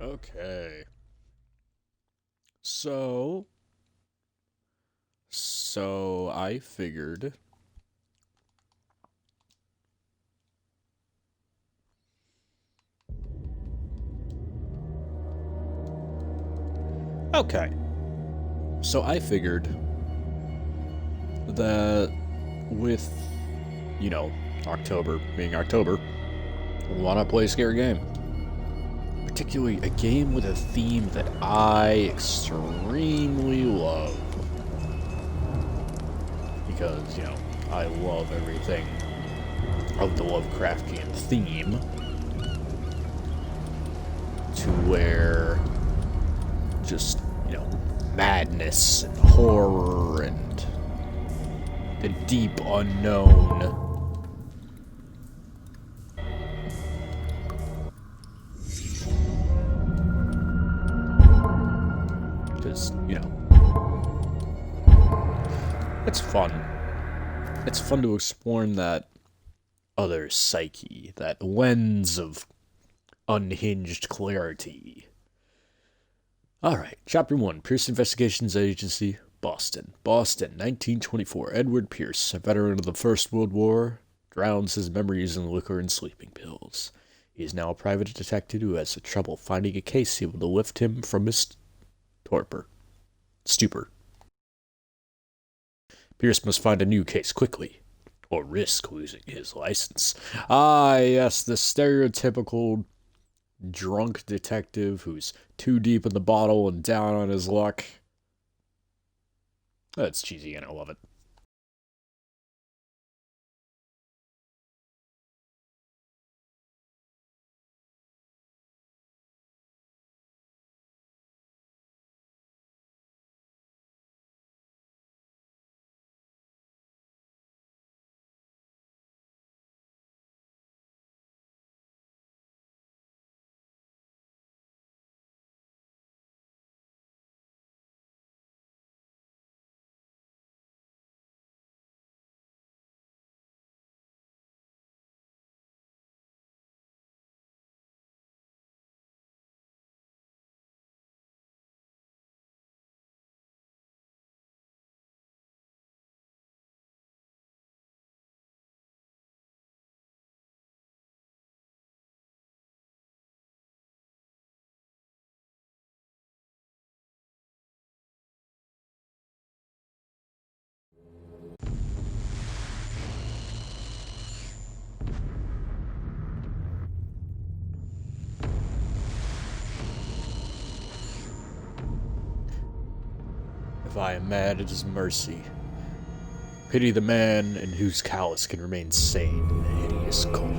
Okay. So I figured Okay. So I figured that with October being October, why not play a scary game? Particularly a game with a theme that I extremely love. Because, I love everything of the Lovecraftian theme. To where just, madness and horror and the deep unknown. Because, it's fun. It's fun to explore in that other psyche, that lens of unhinged clarity. Alright, Chapter 1, Pierce Investigations Agency, Boston. Boston, 1924. Edward Pierce, a veteran of the First World War, drowns his memories in liquor and sleeping pills. He is now a private detective who has trouble finding a case able to lift him from his stupor. Pierce must find a new case quickly, or risk losing his license. Ah, yes, the stereotypical drunk detective who's too deep in the bottle and down on his luck. That's cheesy and I love it. If I am mad, it is mercy. Pity the man in whose callous can remain sane in the hideous coil.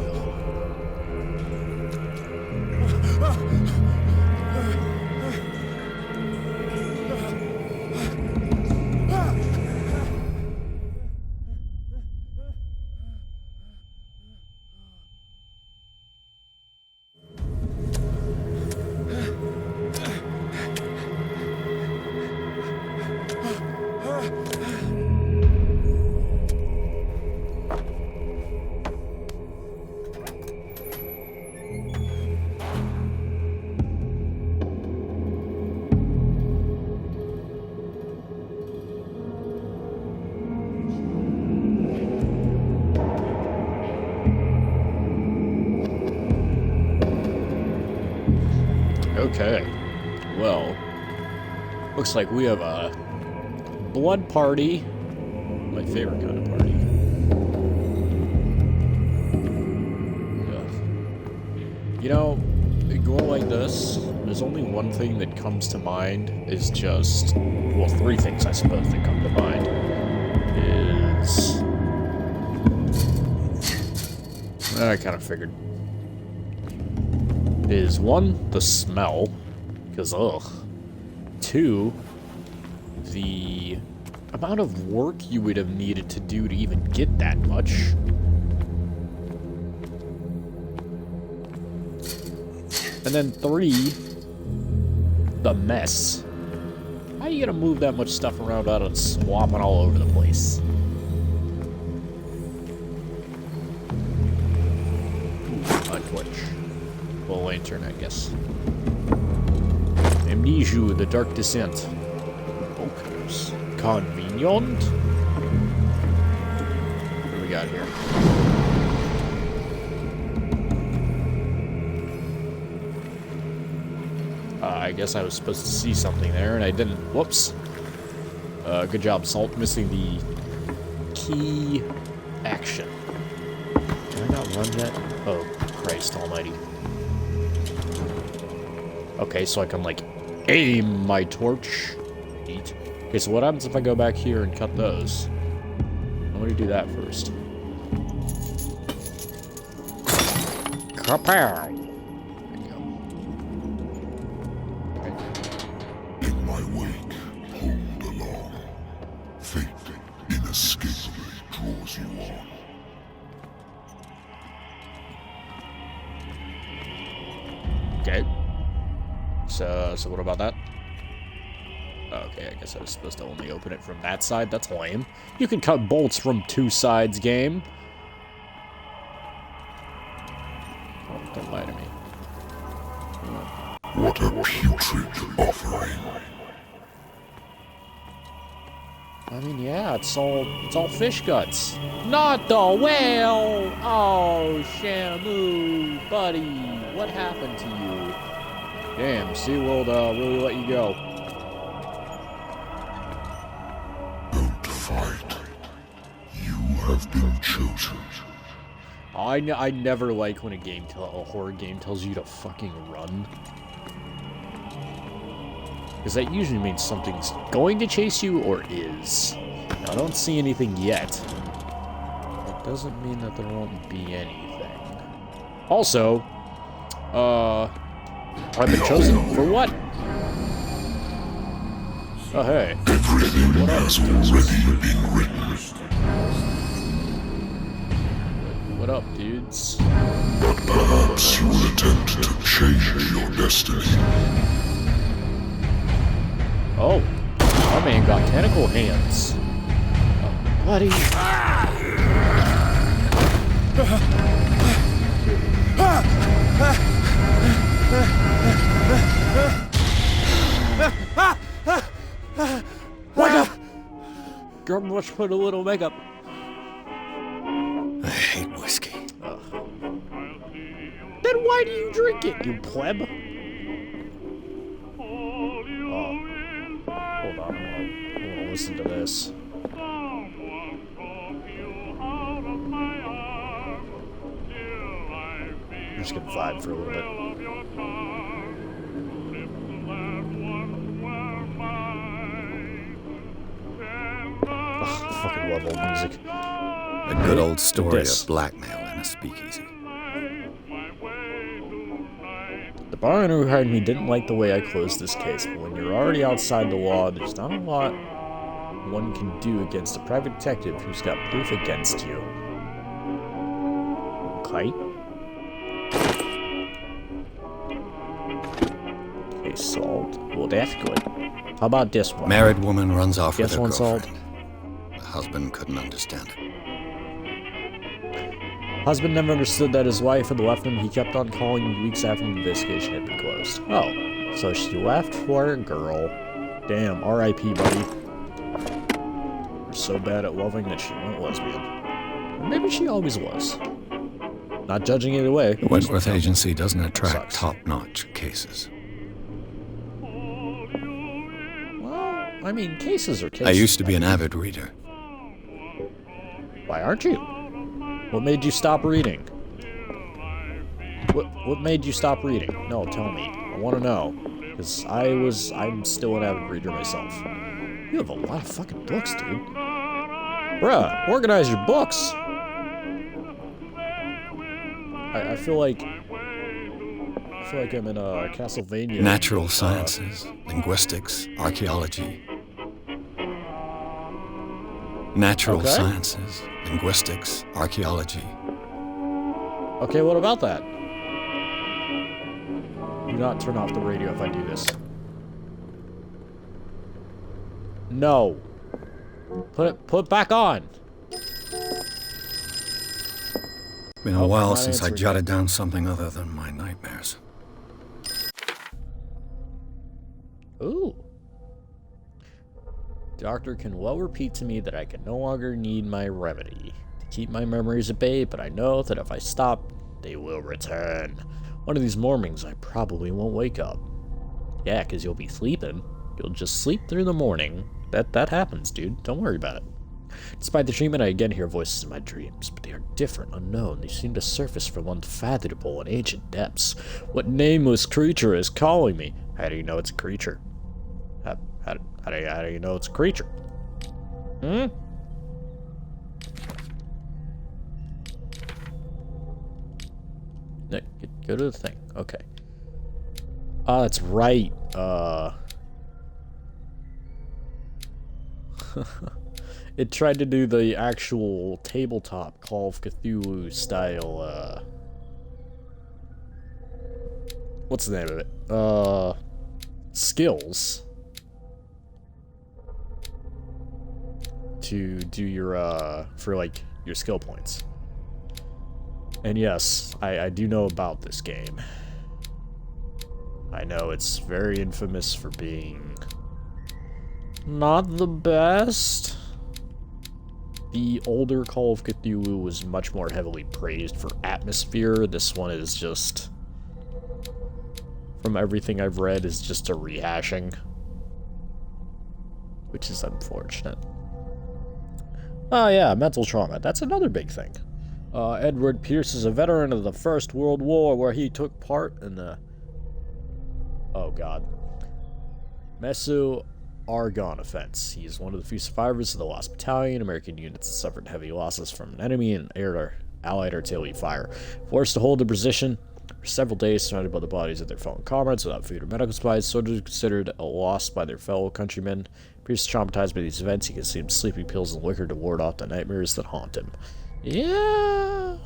Okay. Well, looks like we have a blood party. My favorite kind of party. Going like this, there's only one thing that comes to mind is just, well, three things I suppose that come to mind. I kind of figured. Is one, the smell, because ugh. Two, the amount of work you would have needed to do to even get that much. And then three, the mess. How are you gonna move that much stuff around without it swapping all over the place? A torch. Well, lantern, I guess. Bijou, the Dark Descent. Focus. Convenient. What do we got here? I guess I was supposed to see something there, and I didn't. Whoops. Good job, Salt. Missing the key action. Can I not run yet? Oh, Christ almighty. Okay, so I can, like, aim my torch. Neat. Okay, so what happens if I go back here and cut those? I'm gonna do that first. Kapow! In my wake, hold along. Fate inescapably draws you on. Okay. So what about that? Okay, I guess I was supposed to only open it from that side. That's lame. You can cut bolts from two sides, game. Oh, don't lie to me. What a putrid offering. I mean, yeah, it's all fish guts. Not the whale! Oh, Shamu, buddy, what happened to you? Damn, SeaWorld really let you go. Don't fight. You have been chosen. I never like when a horror game tells you to fucking run. Because that usually means something's going to chase you or is. Now, I don't see anything yet. That doesn't mean that there won't be anything. Also, I've been chosen for what? Oh, hey. Everything has already been written. What up, dudes? But perhaps you will attempt to change your destiny. Oh, my man got tentacle hands. Oh, buddy. Wake up! Girl must put a little makeup. I hate whiskey. Ugh. Then why do you drink it, you pleb? Hold on, I'm gonna listen to this. I'm just gonna vibe for a little bit. Ugh, I fucking love old music. A good old story of blackmail in a speakeasy. The barman who hired me didn't like the way I closed this case, but when you're already outside the law, there's not a lot one can do against a private detective who's got proof against you. Okay. Okay, Salt. Well, that's good. How about this one? Married woman runs off with her one, Salt. girlfriend. The husband couldn't understand it. Husband never understood that his wife had left him. He kept on calling weeks after the investigation had been closed. Oh, so she left for a girl. Damn, R.I.P., buddy. You're so bad at loving that she went lesbian. Or maybe she always was. Not judging either way. The Wentworth Agency doesn't attract Sucks. top-notch cases. Well, I mean, cases are cases. I used to be an avid reader. Why aren't you? What made you stop reading? What made you stop reading? No, tell me. I want to know. Because I'm still an avid reader myself. You have a lot of fucking books, dude. Bruh, organize your books! I feel like I'm in a Castlevania. Natural sciences, linguistics, archaeology. Natural Okay. sciences, linguistics, archaeology. Okay, what about that? Do not turn off the radio if I do this. No. Put it back on. Been a Oh, while not since I answering. jotted down something other than my nightmares. Ooh. Doctor can well repeat to me that I can no longer need my remedy to keep my memories at bay, but I know that if I stop, they will return. One of these mornings, I probably won't wake up. Yeah, because you'll be sleeping. You'll just sleep through the morning. That happens, dude. Don't worry about it. Despite the treatment, I again hear voices in my dreams, but they are different, unknown. They seem to surface from unfathomable and ancient depths. What nameless creature is calling me? How do you know it's a creature? How do you know it's a creature? Hmm? No, go to the thing. Okay. Ah, that's right. It tried to do the actual tabletop Call of Cthulhu style, what's the name of it? Skills. To do your, for, like, your skill points. And yes, I do know about this game. I know it's very infamous for being not the best. The older Call of Cthulhu was much more heavily praised for atmosphere. This one is just, from everything I've read, is just a rehashing, which is unfortunate. Oh yeah, mental trauma. That's another big thing. Edward Pierce is a veteran of the First World War, where he took part in the... Oh god. Mesu Argonne offense. He is one of the few survivors of the Lost Battalion. American units suffered heavy losses from an enemy and Allied artillery fire. Forced to hold the position for several days, surrounded by the bodies of their fallen comrades without food or medical supplies, soldiers considered a loss by their fellow countrymen. Pierce is traumatized by these events. He consumes sleeping pills and liquor to ward off the nightmares that haunt him. Yeah.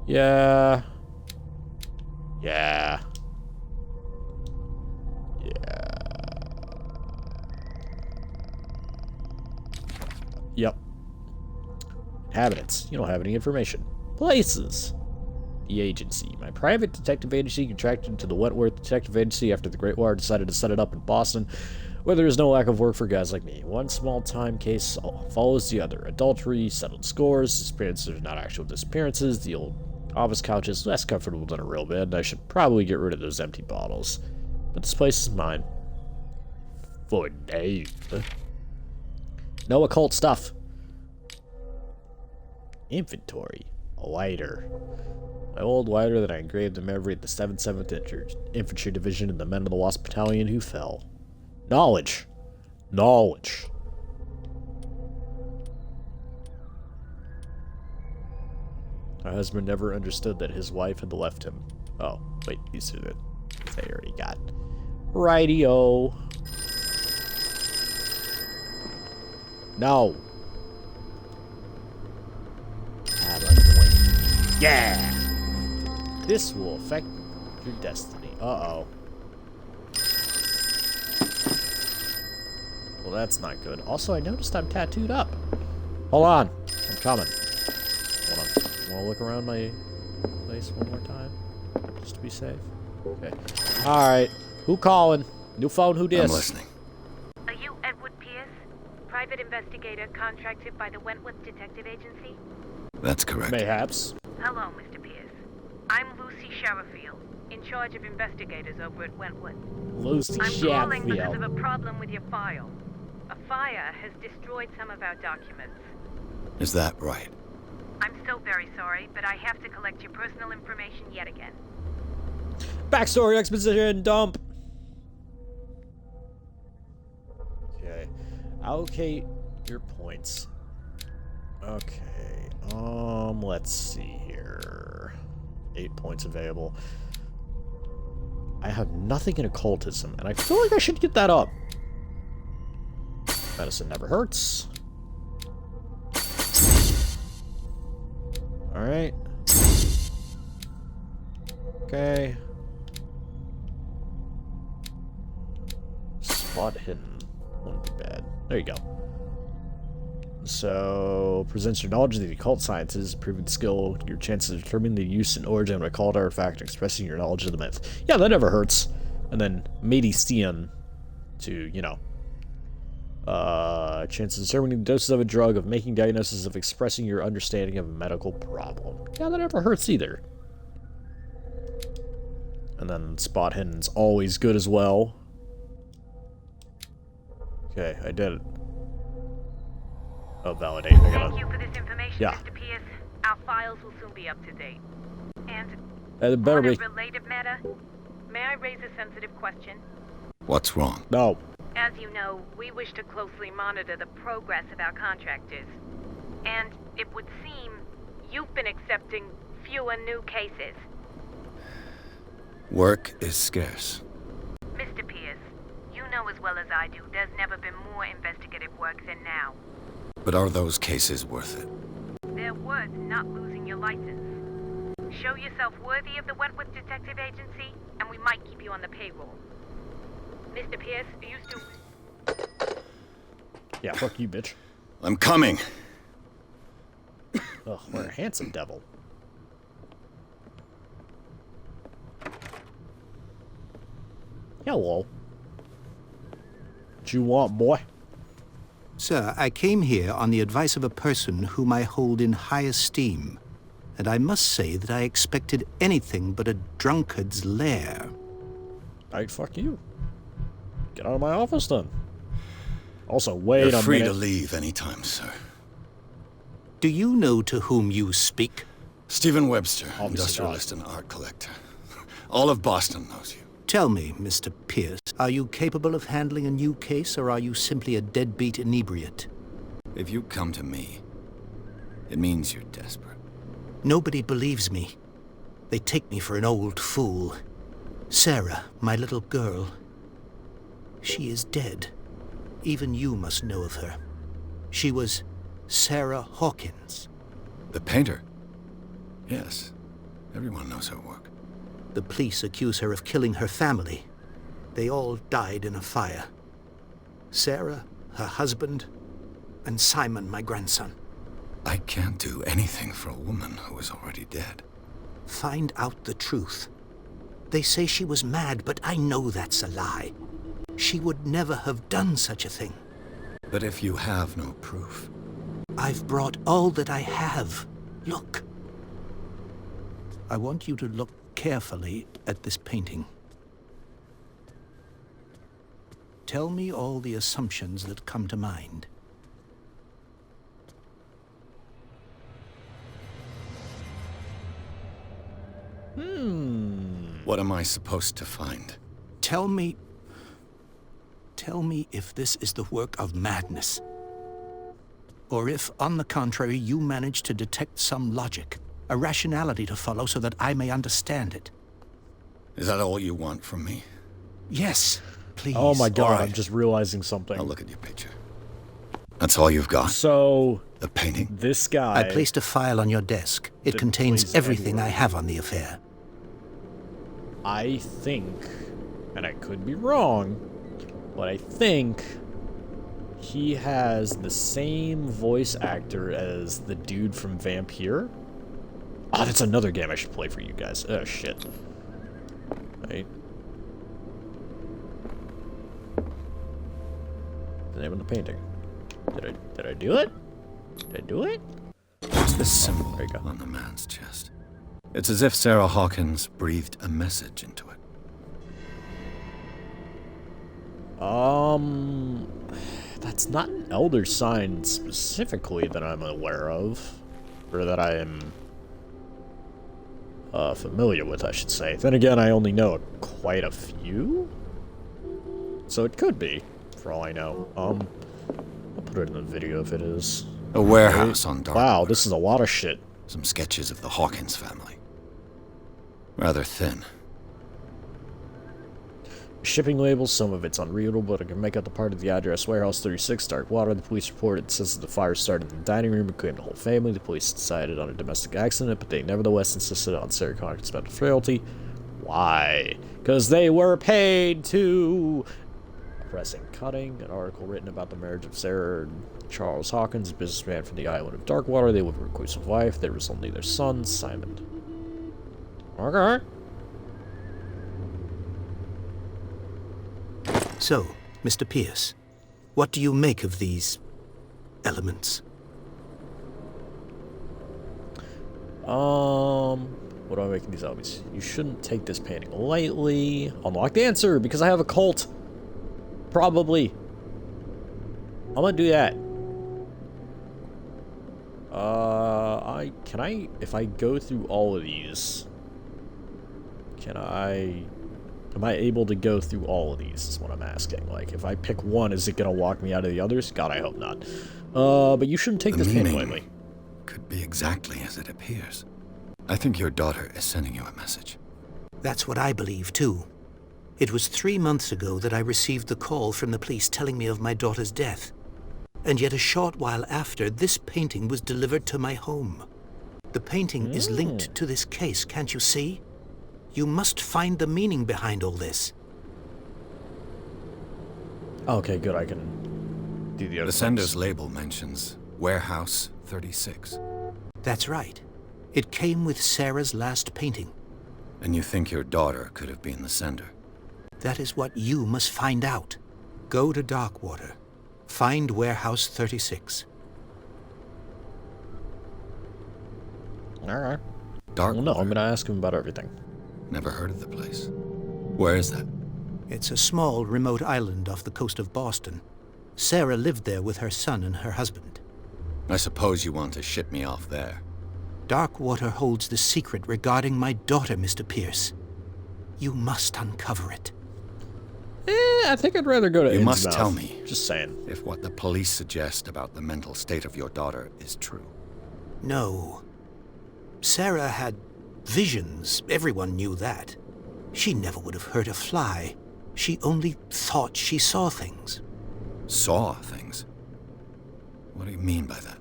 Yeah. Yeah. Yeah. Yep. Inhabitants. You don't have any information. Places. The agency. My private detective agency contracted to the Wentworth Detective Agency after the Great War decided to set it up in Boston, where there is no lack of work for guys like me. One small-time case follows the other. Adultery, settled scores, disappearances are not actual disappearances. The old office couch is less comfortable than a real bed, and I should probably get rid of those empty bottles. But this place is mine. For now. No occult stuff. Inventory. A lighter. My old lighter that I engraved in memory of the 77th Infantry Division and the men of the Lost Battalion who fell. Knowledge. Knowledge. My husband never understood that his wife had left him. Oh, wait, these are the things I already got. Rightio. No. Yeah! This will affect your destiny. Uh-oh. Well, that's not good. Also, I noticed I'm tattooed up. Hold on. I'm coming. Hold on. Want to look around my place one more time? Just to be safe? Okay. Alright. Who calling? New phone, who dis? I'm listening. Are you Edward Pierce? Private investigator contracted by the Wentworth Detective Agency? That's correct. Mayhaps. Hello, Mr. Pierce. I'm Lucy Sherifield, in charge of investigators over at Wentworth. Lucy I'm calling because of Sheffield. a problem with your file. A fire has destroyed some of our documents. Is that right? I'm so very sorry, but I have to collect your personal information yet again. Backstory exposition dump. Okay. Allocate your points. Okay. Let's see here. 8 points available. I have nothing in occultism, and I feel like I should get that up. Medicine never hurts. Alright. Okay. Spot hidden. Wouldn't be bad. There you go. So, presents your knowledge of the occult sciences, proven skill, your chances of determining the use and origin of an occult artifact, and expressing your knowledge of the myth. Yeah, that never hurts. And then, medicine. to, chances of determining doses of a drug, of making diagnosis, of expressing your understanding of a medical problem. Yeah, that never hurts either. And then spot hidden's always good as well. Okay, I did it. Oh, validate. Thank you for this information, Yeah. Mr. Pierce. Our files will soon be up to date. And It better on a be. related matter, may I raise a sensitive question? What's wrong? No. As you know, we wish to closely monitor the progress of our contractors. And it would seem you've been accepting fewer new cases. Work is scarce. Mr. Pierce, you know as well as I do, there's never been more investigative work than now. But are those cases worth it? They're worth not losing your license. Show yourself worthy of the Wentworth Detective Agency, and we might keep you on the payroll. Mr. Pierce, are you still... Yeah, fuck you, bitch. I'm coming. Ugh, what a handsome devil. Hello. What you want, boy? Sir, I came here on the advice of a person whom I hold in high esteem, and I must say that I expected anything but a drunkard's lair. Alright, fuck you. Get out of my office, then. Also, wait You're a free minute. to leave anytime, sir. Do you know to whom you speak? Stephen Webster, Obviously industrialist and art collector. All of Boston knows you. Tell me, Mr. Pierce, are you capable of handling a new case, or are you simply a deadbeat inebriate? If you come to me, it means you're desperate. Nobody believes me. They take me for an old fool. Sarah, my little girl, she is dead. Even you must know of her. She was Sarah Hawkins. The painter? Yes. Everyone knows her work. The police accuse her of killing her family. They all died in a fire. Sarah, her husband, and Simon, my grandson. I can't do anything for a woman who is already dead. Find out the truth. They say she was mad, but I know that's a lie. She would never have done such a thing. But if you have no proof... I've brought all that I have. Look. I want you to look carefully at this painting. Tell me all the assumptions that come to mind. What am I supposed to find? Tell me if this is the work of madness. Or if, on the contrary, you manage to detect some logic, a rationality to follow so that I may understand it. Is that all you want from me? Yes, please. Oh my god, All right. I'm just realizing something. I'll look at your picture. That's all you've got? So, The painting? this guy... I placed a file on your desk. It That contains plays everything I Edward. have on the affair. I think, and I could be wrong, but I think he has the same voice actor as the dude from Vampire. Oh, that's another game I should play for you guys. Oh, shit. Right. The name of the painting. Did I do it? Did I do it? What's this symbol there you go. on the man's chest? It's as if Sarah Hawkins breathed a message into it. That's not an elder sign specifically that I'm aware of, or that I am familiar with, I should say. Then again, I only know quite a few, so it could be, for all I know. I'll put it in the video if it is. A warehouse on Dark. Wow, this is a lot of shit. Some sketches of the Hawkins family. Rather thin. Shipping labels, some of it's unreadable, but I can make out the part of the address. Warehouse 36, Dark Water. The police reported says that the fire started in the dining room and claimed the whole family. The police decided on a domestic accident, but they nevertheless insisted on Sarah Connor's mental frailty. Why? Because they were paid to... Pressing cutting, an article written about the marriage of Sarah and Charles Hawkins, a businessman from the island of Darkwater. They lived a reclusive life. There was only their son, Simon. Okay. So, Mr. Pierce, what do you make of these elements? What do I make of these elements? You shouldn't take this painting lightly. Unlock the answer, because I have a cult. Probably. I'm gonna do that. If I go through all of these, am I able to go through all of these, is what I'm asking. Like, if I pick one, is it gonna walk me out of the others? God, I hope not. But you shouldn't take this painting lightly. Could be exactly as it appears. I think your daughter is sending you a message. That's what I believe, too. It was 3 months ago that I received the call from the police telling me of my daughter's death. And yet a short while after, this painting was delivered to my home. The painting is linked to this case, can't you see? You must find the meaning behind all this. Okay, good, I can do the other The sender's things. label mentions Warehouse 36. That's right. It came with Sarah's last painting. And you think your daughter could have been the sender? That is what you must find out. Go to Darkwater. Find Warehouse 36. Alright. Dark. Well, no, I'm gonna ask him about everything. Never heard of the place. Where is that? It's a small, remote island off the coast of Boston. Sarah lived there with her son and her husband. I suppose you want to ship me off there. Darkwater holds the secret regarding my daughter, Mr. Pierce. You must uncover it. I think I'd rather go to You must Innsmouth. tell me. Just saying. If what the police suggest about the mental state of your daughter is true. No. Sarah had visions. Everyone knew that. She never would have hurt a fly. She only thought she saw things. Saw things? What do you mean by that?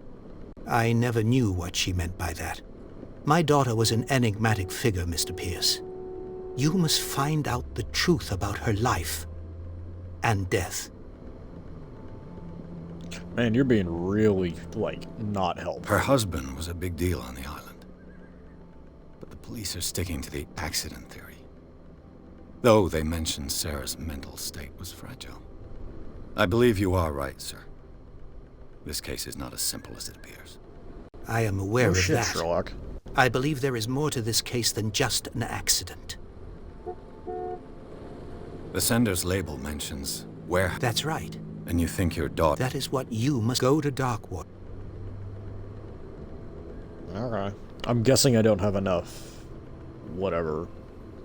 I never knew what she meant by that. My daughter was an enigmatic figure, Mr. Pierce. You must find out the truth about her life and death. Man, you're being really, like, not helpful. Her husband was a big deal on the island. But the police are sticking to the accident theory. Though they mentioned Sarah's mental state was fragile. I believe you are right, sir. This case is not as simple as it appears. I am aware Oh of shit, that. Sherlock. I believe there is more to this case than just an accident. The sender's label mentions where... That's right. And you think your daughter... That is what you must go to Darkwater. Alright. I'm guessing I don't have enough... whatever...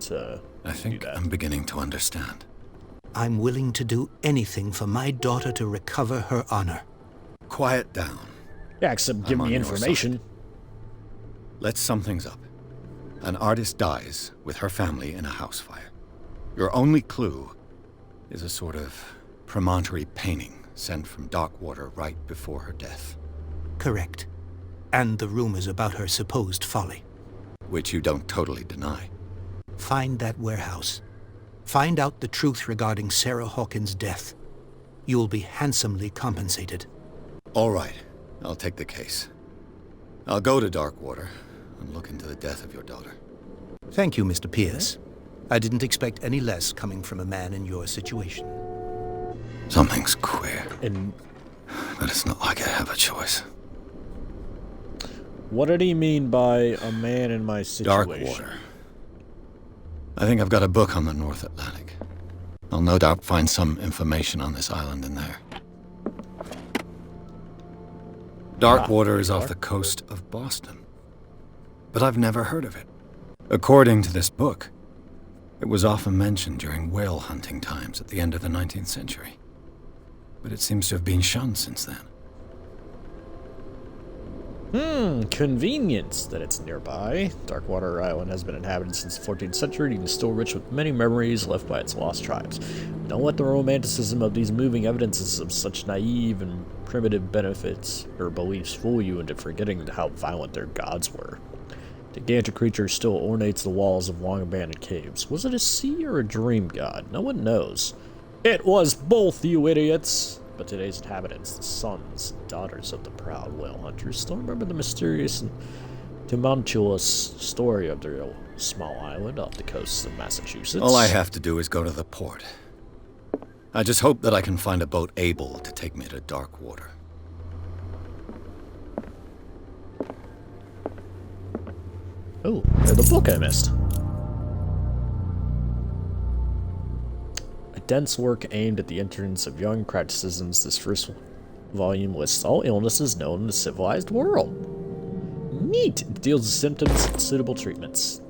to I think do that. I'm beginning to understand. I'm willing to do anything for my daughter to recover her honor. Quiet down. Yeah, except give I'm on me your information. side. Let's sum things up. An artist dies with her family in a house fire. Your only clue is a sort of promontory painting sent from Darkwater right before her death, Correct. And the rumors about her supposed folly. which you don't totally deny. Find that warehouse. Find out the truth regarding Sarah Hawkins' death. You'll be handsomely compensated. All right, I'll take the case. I'll go to Darkwater and look into the death of your daughter. Thank you, Mr. Pierce. I didn't expect any less coming from a man in your situation. Something's queer, And but it's not like I have a choice. what did he mean by a man in my situation? Darkwater. I think I've got a book on the North Atlantic. I'll no doubt find some information on this island in there. Darkwater is off the coast of Boston. But I've never heard of it. According to this book, it was often mentioned during whale hunting times at the end of the 19th century. But it seems to have been shunned since then. Convenience that it's nearby. Darkwater Island has been inhabited since the 14th century and is still rich with many memories left by its lost tribes. Don't let the romanticism of these moving evidences of such naive and primitive benefits or beliefs fool you into forgetting how violent their gods were. The gigantic creature still ornates the walls of long-abandoned caves. Was it a sea or a dream god? No one knows. It was both, you idiots! But today's inhabitants, the sons and daughters of the proud whale hunters, still remember the mysterious and tumultuous story of their small island off the coast of Massachusetts. All I have to do is go to the port. I just hope that I can find a boat able to take me to Darkwater. Oh, the book I missed. A dense work aimed at the entrance of young criticisms, this first volume lists all illnesses known in the civilized world. Neat! It deals with symptoms and suitable treatments.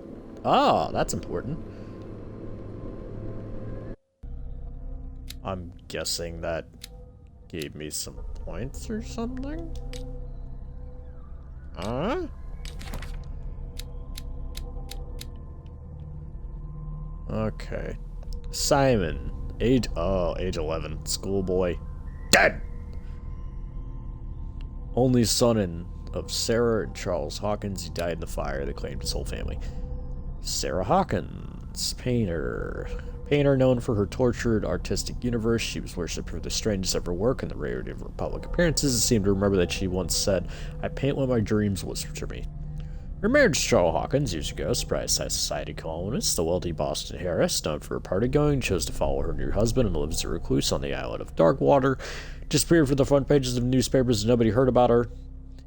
Ah, that's important. I'm guessing that gave me some points or something? Huh? Okay. Simon. Age 11. Schoolboy. Dead! Only son of Sarah and Charles Hawkins. He died in the fire that claimed his whole family. Sarah Hawkins. Painter. Painter known for her tortured artistic universe. She was worshipped for the strangeness of her work and the rarity of her public appearances. It seemed to remember that she once said, "I paint what my dreams whisper to me." Her marriage to Charles Hawkins years ago surprised high society columnists. The wealthy Boston heiress, known for her party-going, chose to follow her new husband and live as a recluse on the island of Darkwater. Disappeared from the front pages of newspapers and nobody heard about her.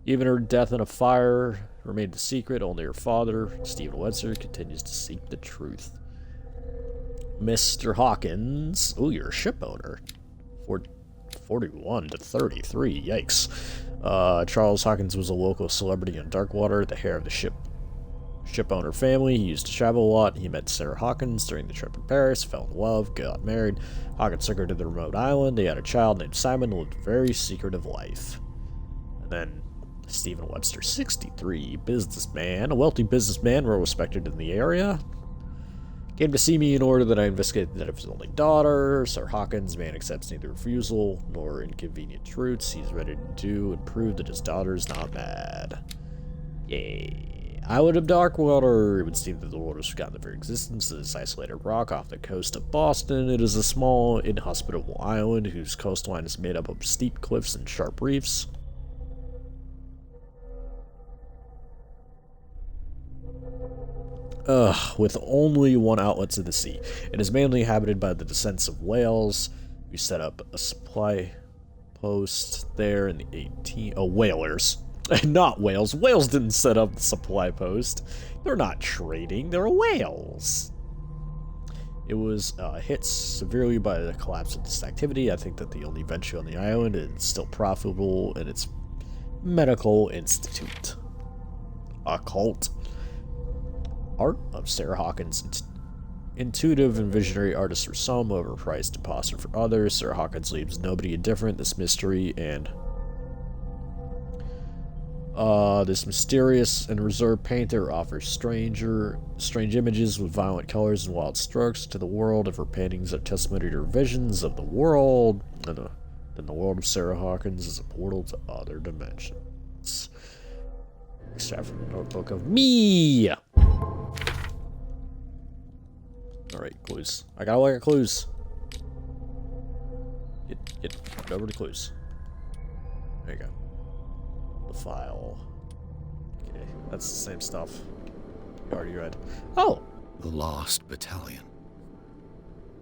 Even her death in a fire remained a secret. Only her father, Stephen Webster, continues to seek the truth. Mr. Hawkins. Oh, you're a ship owner. 41 to 33. Yikes. Charles Hawkins was a local celebrity in Darkwater, the heir of the ship owner family. He used to travel a lot. He met Sarah Hawkins during the trip in Paris, fell in love, got married. Hawkins took her to the remote island. They had a child named Simon and lived a very secretive life. And then Stephen Webster, 63, businessman, a wealthy businessman, well respected in the area. Came to see me in order that I investigate the death of his only daughter. Sir Hawkins, man, accepts neither refusal nor inconvenient truths. He's ready to do and prove that his daughter is not mad. Yay. Island of Darkwater. It would seem that the world has forgotten the very existence of this isolated rock off the coast of Boston. It is a small, inhospitable island whose coastline is made up of steep cliffs and sharp reefs. With only one outlet to the sea. It is mainly inhabited by the descendants of whales, who set up a supply post there in the whalers. Not whales. Whales didn't set up the supply post. They're not trading, they're whales. It was hit severely by the collapse of this activity. I think that the only venture on the island is still profitable in its medical institute. Occult. Art of Sarah Hawkins. Intuitive and visionary artist for some, overpriced imposter for others. Sarah Hawkins leaves nobody indifferent. This mystery and this mysterious and reserved painter offers strange images with violent colors and wild strokes to the world. If her paintings are testimony to her visions of the world, then the world of Sarah Hawkins is a portal to other dimensions. Extract from the notebook of me. Alright, clues. I got a lot of clues. Get over to clues. There you go. The file. Okay, that's the same stuff you already read. Oh! The Lost Battalion.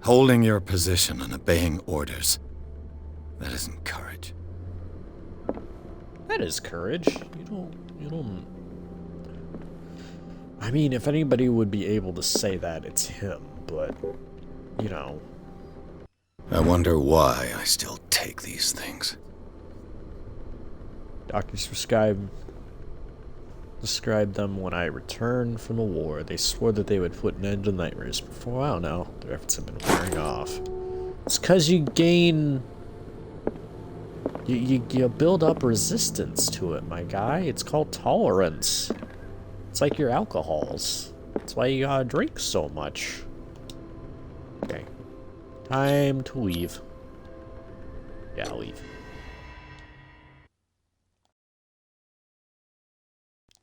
Holding your position and obeying orders. That isn't courage. That is courage. You don't... I mean, if anybody would be able to say that, it's him, but, you know. I wonder why I still take these things. Doctors described them when I returned from the war. They swore that they would put an end to nightmares, but for a while now, their efforts have been wearing off. It's because you gain... You build up resistance to it, my guy. It's called tolerance. It's like your alcohols. That's why you gotta drink so much. Okay. Time to leave. Yeah, I'll leave.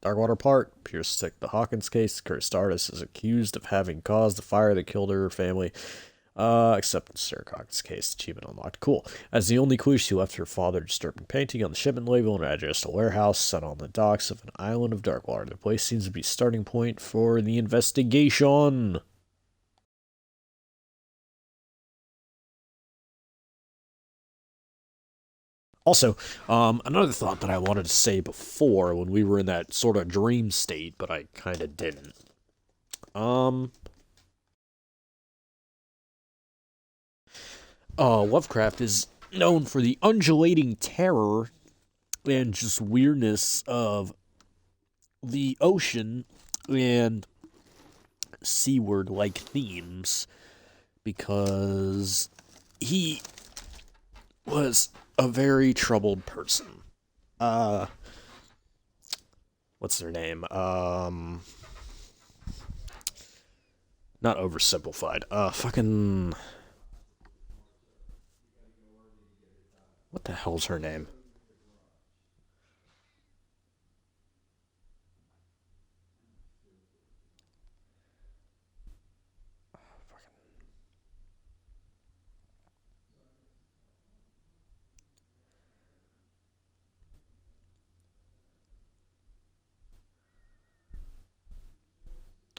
Darkwater Part. Pierce took the Hawkins case. The cursed artist is accused of having caused the fire that killed her family. Except in Sarah Hawkins' case, achievement unlocked. Cool. As the only clue, she left her father a disturbing painting on the shipment label and addressed a warehouse set on the docks of an island of Darkwater. The place seems to be a starting point for the investigation. Also, another thought that I wanted to say before when we were in that sort of dream state, but I kind of didn't. Lovecraft is known for the undulating terror and just weirdness of the ocean and seaward-like themes because he was a very troubled person. What's their name? Not oversimplified. Fucking... What the hell's her name?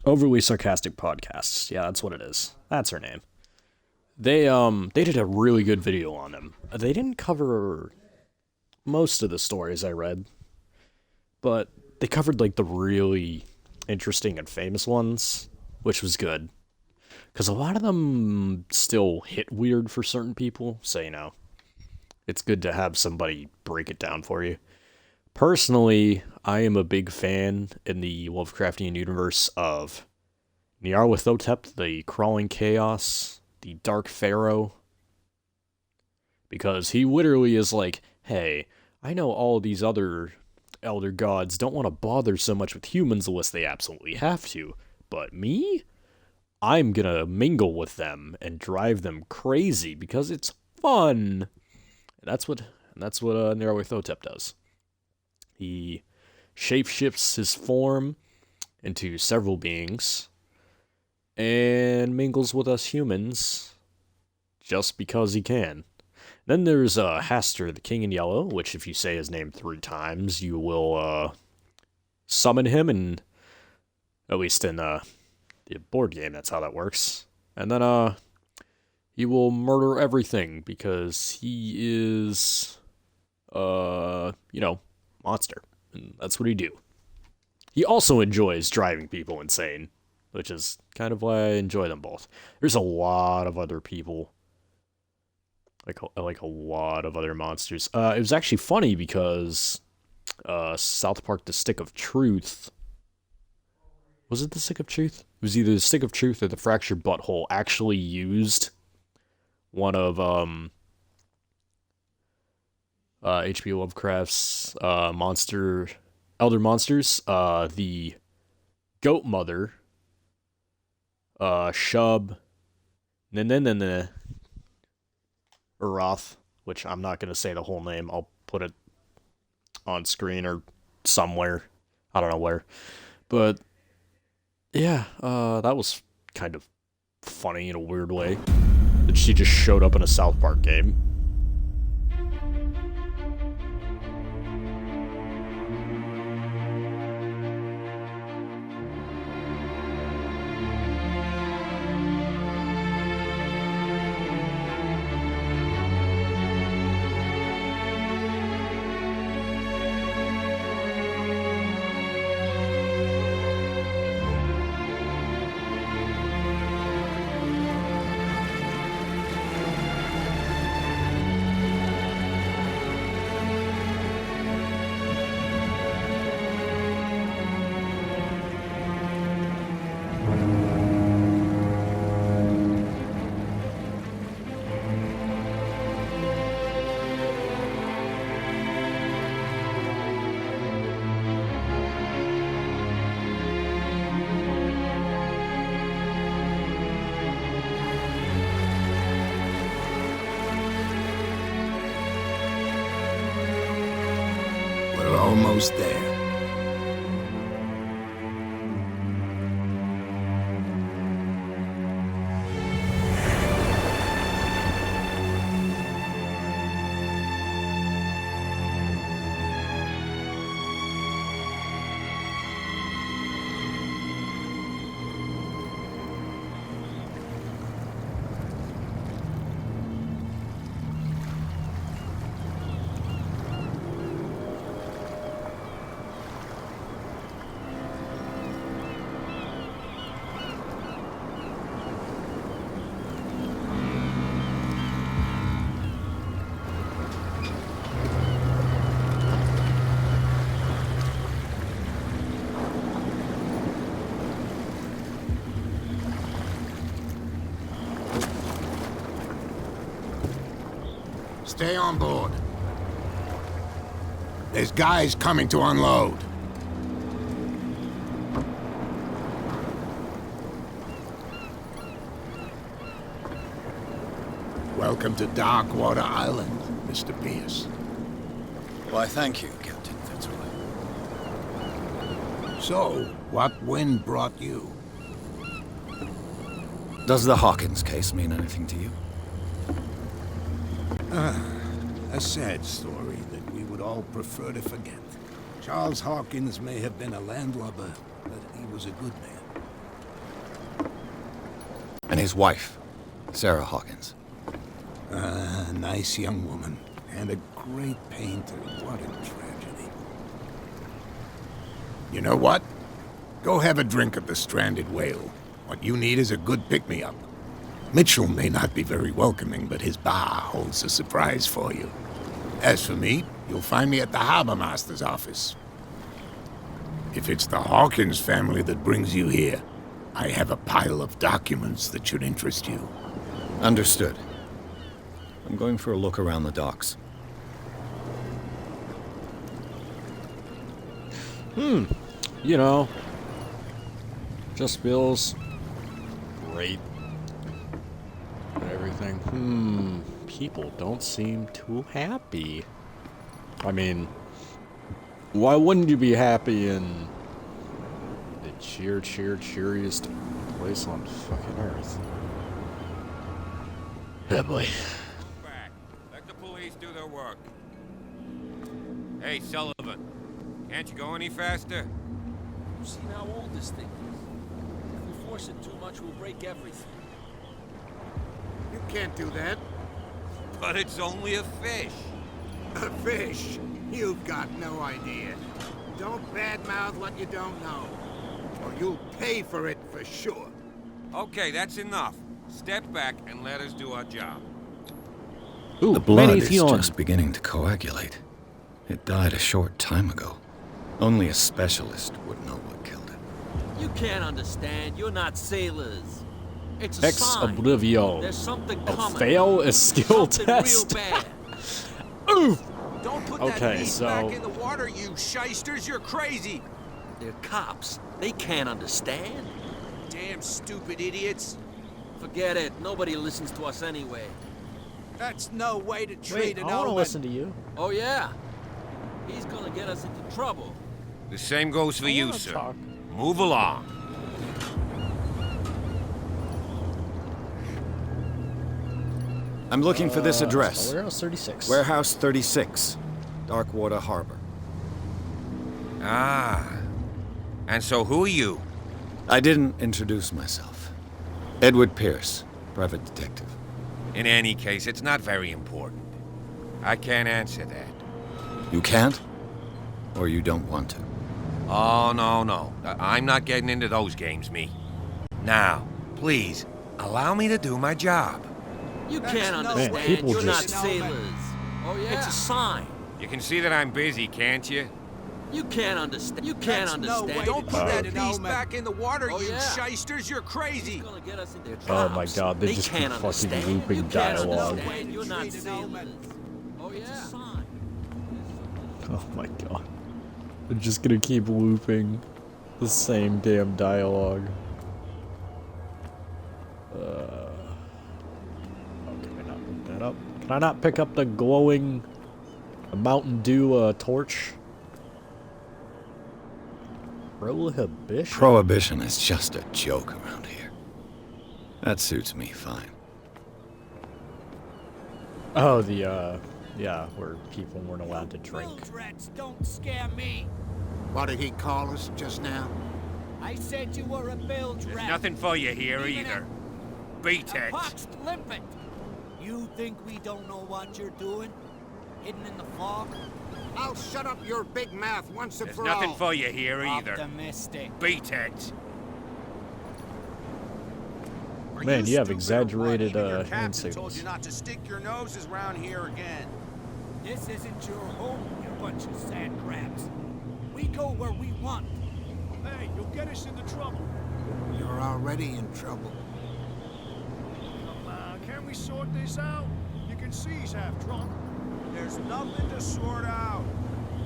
Overly Sarcastic Podcasts. Yeah, that's what it is. That's her name. They did a really good video on him. They didn't cover most of the stories I read, but they covered like the really interesting and famous ones, which was good. Because a lot of them still hit weird for certain people, so you know, it's good to have somebody break it down for you. Personally, I am a big fan in the Lovecraftian universe of Nyarlathotep, the Crawling Chaos, the Dark Pharaoh, because he literally is like, hey, I know all these other elder gods don't want to bother so much with humans unless they absolutely have to, but me? I'm gonna mingle with them and drive them crazy because it's fun. And that's what Nyarlathotep does. He shapeshifts his form into several beings and mingles with us humans just because he can. Then there's Hastur, the King in Yellow, which if you say his name 3 times, you will summon him, and at least in the board game, that's how that works. And then he will murder everything because he is, monster. And that's what he do. He also enjoys driving people insane, which is kind of why I enjoy them both. There's a lot of other people. Like a lot of other monsters. It was actually funny because South Park: The Stick of Truth. Was it The Stick of Truth? It was either The Stick of Truth or The Fractured Butthole actually used one of H.P. Lovecraft's elder monsters, the Goat Mother, Shub, Uroth, which I'm not going to say the whole name. I'll put it on screen or somewhere. I don't know where. But, yeah, that was kind of funny in a weird way. That she just showed up in a South Park game. We're almost there. Stay on board. There's guys coming to unload. Welcome to Darkwater Island, Mr. Pierce. Why, thank you, Captain Fitzroy. So, what wind brought you? Does the Hawkins case mean anything to you? A sad story that we would all prefer to forget. Charles Hawkins may have been a landlubber, but he was a good man. And his wife, Sarah Hawkins. A nice young woman, and a great painter. What a tragedy. You know what? Go have a drink at the Stranded Whale. What you need is a good pick-me-up. Mitchell may not be very welcoming, but his bar holds a surprise for you. As for me, you'll find me at the Harbor Master's office. If it's the Hawkins family that brings you here, I have a pile of documents that should interest you. Understood. I'm going for a look around the docks. You know, just feels great and everything. People don't seem too happy. I mean, why wouldn't you be happy in the cheeriest place on fucking earth? Oh boy. Back. Let the police do their work. Hey, Sullivan. Can't you go any faster? You've seen how old this thing is. If we force it too much, we'll break everything. You can't do that. But it's only a fish. A fish? You've got no idea. Don't badmouth what you don't know, or you'll pay for it for sure. Okay, that's enough. Step back and let us do our job. Ooh, The blood many is Theon. just beginning to coagulate. It died a short time ago. Only a specialist would know what killed it. You can't understand. You're not sailors. It's a Ex sign. Oblivio. There's something A coming. fail a skill Something test. real bad. Oof. Don't put Okay, that beast so- back in the water, you shysters! You're crazy! They're cops. They can't understand. Damn stupid idiots! Forget it. Nobody listens to us anyway. That's no way to Wait, treat I an want to omen. listen to you. Oh, yeah? He's gonna get us into trouble. The same goes for I you, wanna sir. talk. Move along. I'm looking for this address. Warehouse 36. Warehouse 36, Darkwater Harbor. Ah. And so who are you? I didn't introduce myself. Edward Pierce, private detective. In any case, it's not very important. I can't answer that. You can't? Or you don't want to? Oh, no. I'm not getting into those games, me. Now, please, allow me to do my job. You can't Man, understand. people You're not just- sailors. Oh, yeah? It's a sign. You can see that I'm busy, can't you? You can't understand. You can't understand. Don't put that beast omen. back in the water, Oh, you yeah. shysters! You're crazy! He's gonna get us into Oh trouble. my god, they just keep can't fucking understand. looping You can't dialogue. understand. You're not sailors. Oh, yeah. It's a sign. Oh my god. They're just gonna keep looping the same damn dialogue. Oh, can I not pick that up? Can I not pick up the glowing Mountain Dew torch? Prohibition? Prohibition is just a joke around here. That suits me fine. Oh, yeah, where people weren't allowed to drink. Rats don't scare me. What did he call us just now? I said you were a bilge There's rat. nothing for you here Even either. Beat A it! poxed limpet. You think we don't know what you're doing? Hidden in the fog? I'll shut up your big mouth once and There's for nothing all. for you here either. Optimistic. Beat it! Man, you have exaggerated hand signals. Told you not to stick your noses around here again. This isn't your home, you bunch of sand crabs. We go where we want. Hey, you'll get us into trouble. You're already in trouble. Come on, can we sort this out? You can sea's half drunk. There's nothing to sort out.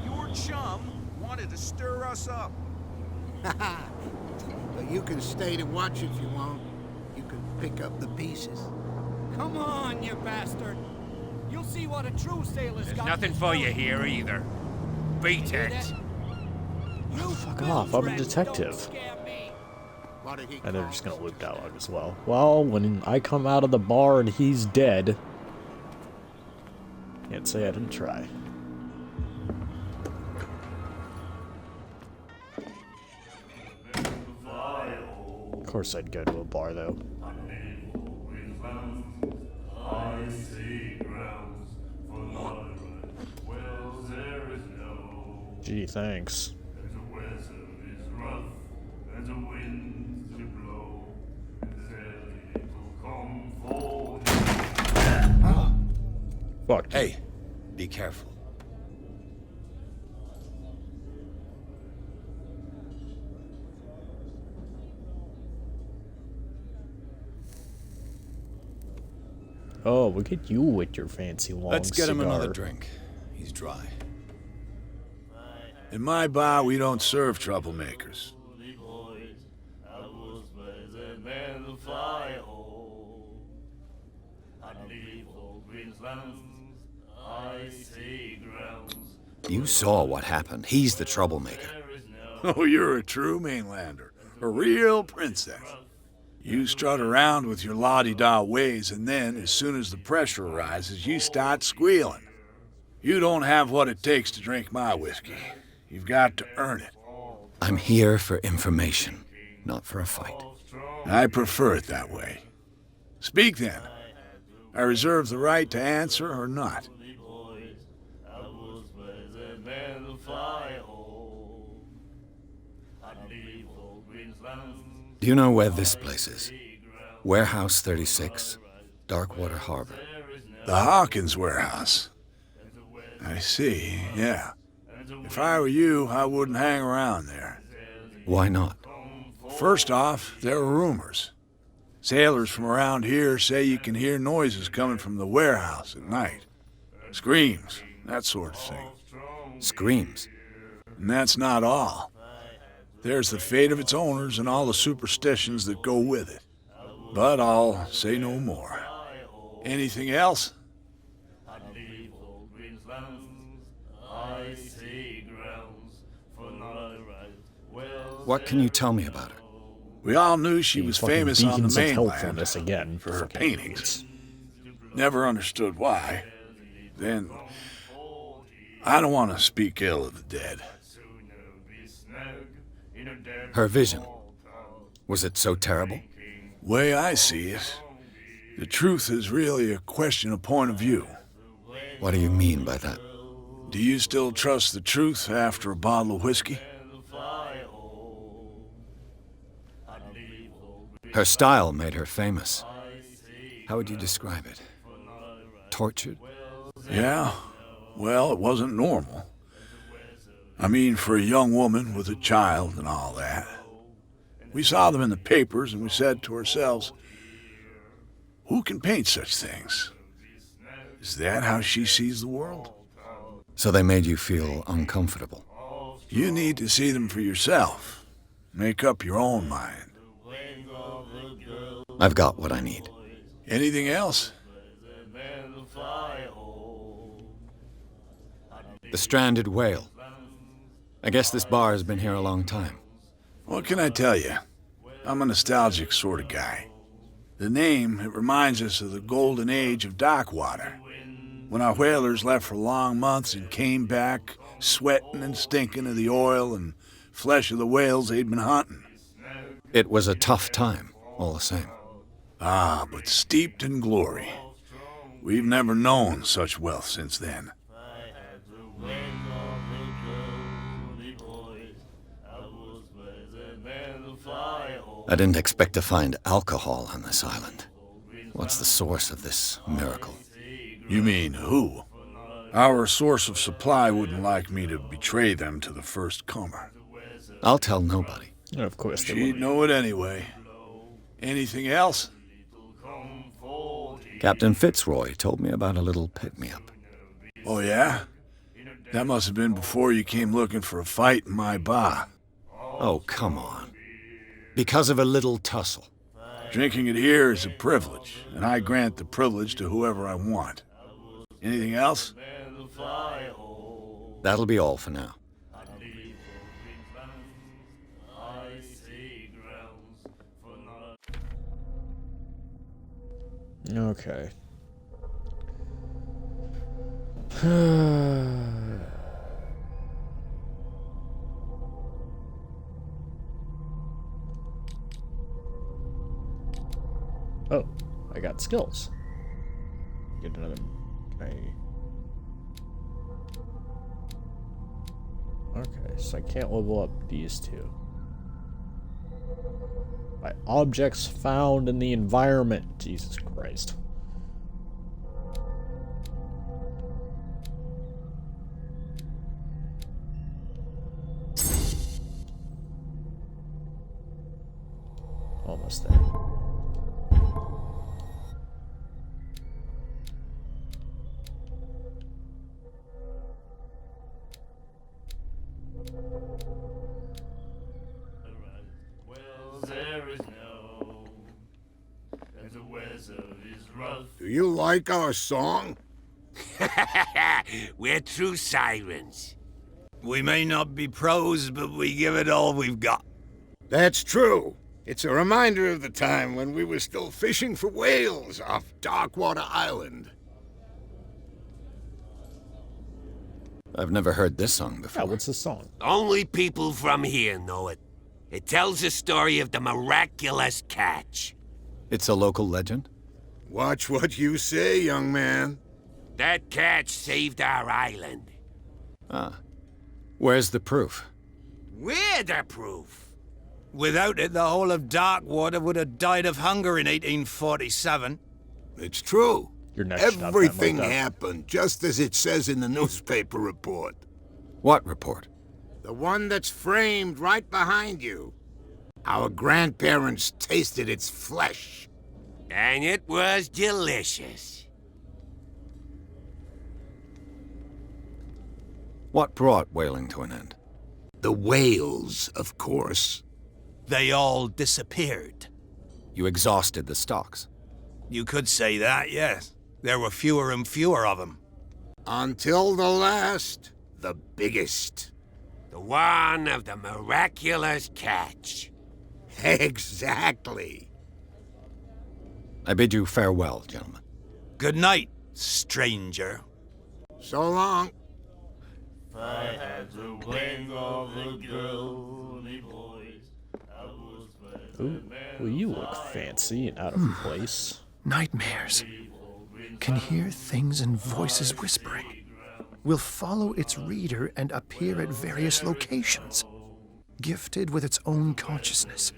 Your chum wanted to stir us up. But you can stay to watch if you want. You can pick up the pieces. Come on, you bastard. You'll see what a true sailor's There's got. nothing for you here either. Beat it. Oh, fuck off, I'm a detective. What did he And they're call just gonna us? loop dialogue as well. Well, when I come out of the bar and he's dead, can't say I didn't try. Of course I'd go to a bar, though. Gee, thanks. Fuck. Hey, be careful. Oh, look at you with your fancy long Let's get him another cigar. drink. He's dry. In my bar, we don't serve troublemakers. You saw what happened. He's the troublemaker. Oh, you're a true mainlander. A real princess. You strut around with your la-di-da ways, and then, as soon as the pressure arises, you start squealing. You don't have what it takes to drink my whiskey. You've got to earn it. I'm here for information, not for a fight. I prefer it that way. Speak then. I reserve the right to answer or not. Do you know where this place is? Warehouse 36, Darkwater Harbor. The Hawkins warehouse. I see, yeah. If I were you, I wouldn't hang around there. Why not? First off, there are rumors. Sailors from around here say you can hear noises coming from the warehouse at night. Screams, that sort of thing. Screams. And that's not all. There's the fate of its owners and all the superstitions that go with it. But I'll say no more. Anything else? What can you tell me about her? We all knew she was Fucking famous on the beacons of mainland helpfulness again. for her Fucking paintings. Never understood why. Then, I don't want to speak ill of the dead. Her vision. Was it so terrible? Way I see it, the truth is really a question of point of view. What do you mean by that? Do you still trust the truth after a bottle of whiskey? Her style made her famous. How would you describe it? Tortured? Yeah, well, it wasn't normal. I mean, for a young woman with a child and all that. We saw them in the papers and we said to ourselves, who can paint such things? Is that how she sees the world? So they made you feel uncomfortable. You need to see them for yourself. Make up your own mind. I've got what I need. Anything else? The Stranded Whale. I guess this bar has been here a long time. What can I tell you? I'm a nostalgic sort of guy. The name, it reminds us of the golden age of Darkwater, when our whalers left for long months and came back sweating and stinking of the oil and flesh of the whales they'd been hunting. It was a tough time, all the same. Ah, but steeped in glory. We've never known such wealth since then. I didn't expect to find alcohol on this island. What's the source of this miracle? You mean who? Our source of supply wouldn't like me to betray them to the first comer. I'll tell nobody. Of course they She'd would. know it anyway. Anything else? Captain Fitzroy told me about a little pick-me-up. Oh, yeah? That must have been before you came looking for a fight in my bar. Oh, come on. Because of a little tussle. Drinking it here is a privilege, and I grant the privilege to whoever I want. Anything else? That'll be all for now. Okay. Oh, I got skills. Get another. Okay, so I can't level up these two. By objects found in the environment. Jesus Christ. Almost there. Do you like our song? We're true sirens. We may not be pros, but we give it all we've got. That's true. It's a reminder of the time when we were still fishing for whales off Darkwater Island. I've never heard this song before. Yeah, what's the song? Only people from here know it. It tells the story of the miraculous catch. It's a local legend? Watch what you say, young man. That catch saved our island. Ah. Where's the proof? We're the proof. Without it, the whole of Darkwater would have died of hunger in 1847. It's true. Your neck's not bent like Everything that. happened just as it says in the newspaper report. What report? The one that's framed right behind you. Our grandparents tasted its flesh. And it was delicious. What brought whaling to an end? The whales, of course. They all disappeared. You exhausted the stocks. You could say that, yes. There were fewer and fewer of them. Until the last, the biggest. The one of the miraculous catch. Exactly. I bid you farewell, gentlemen. Good night, stranger. So long. If I had to wing all the girly boys, I would Ooh, well, you look fancy and out of place. Nightmares. Can hear things and voices whispering. Will follow its reader and appear at various locations, gifted with its own consciousness,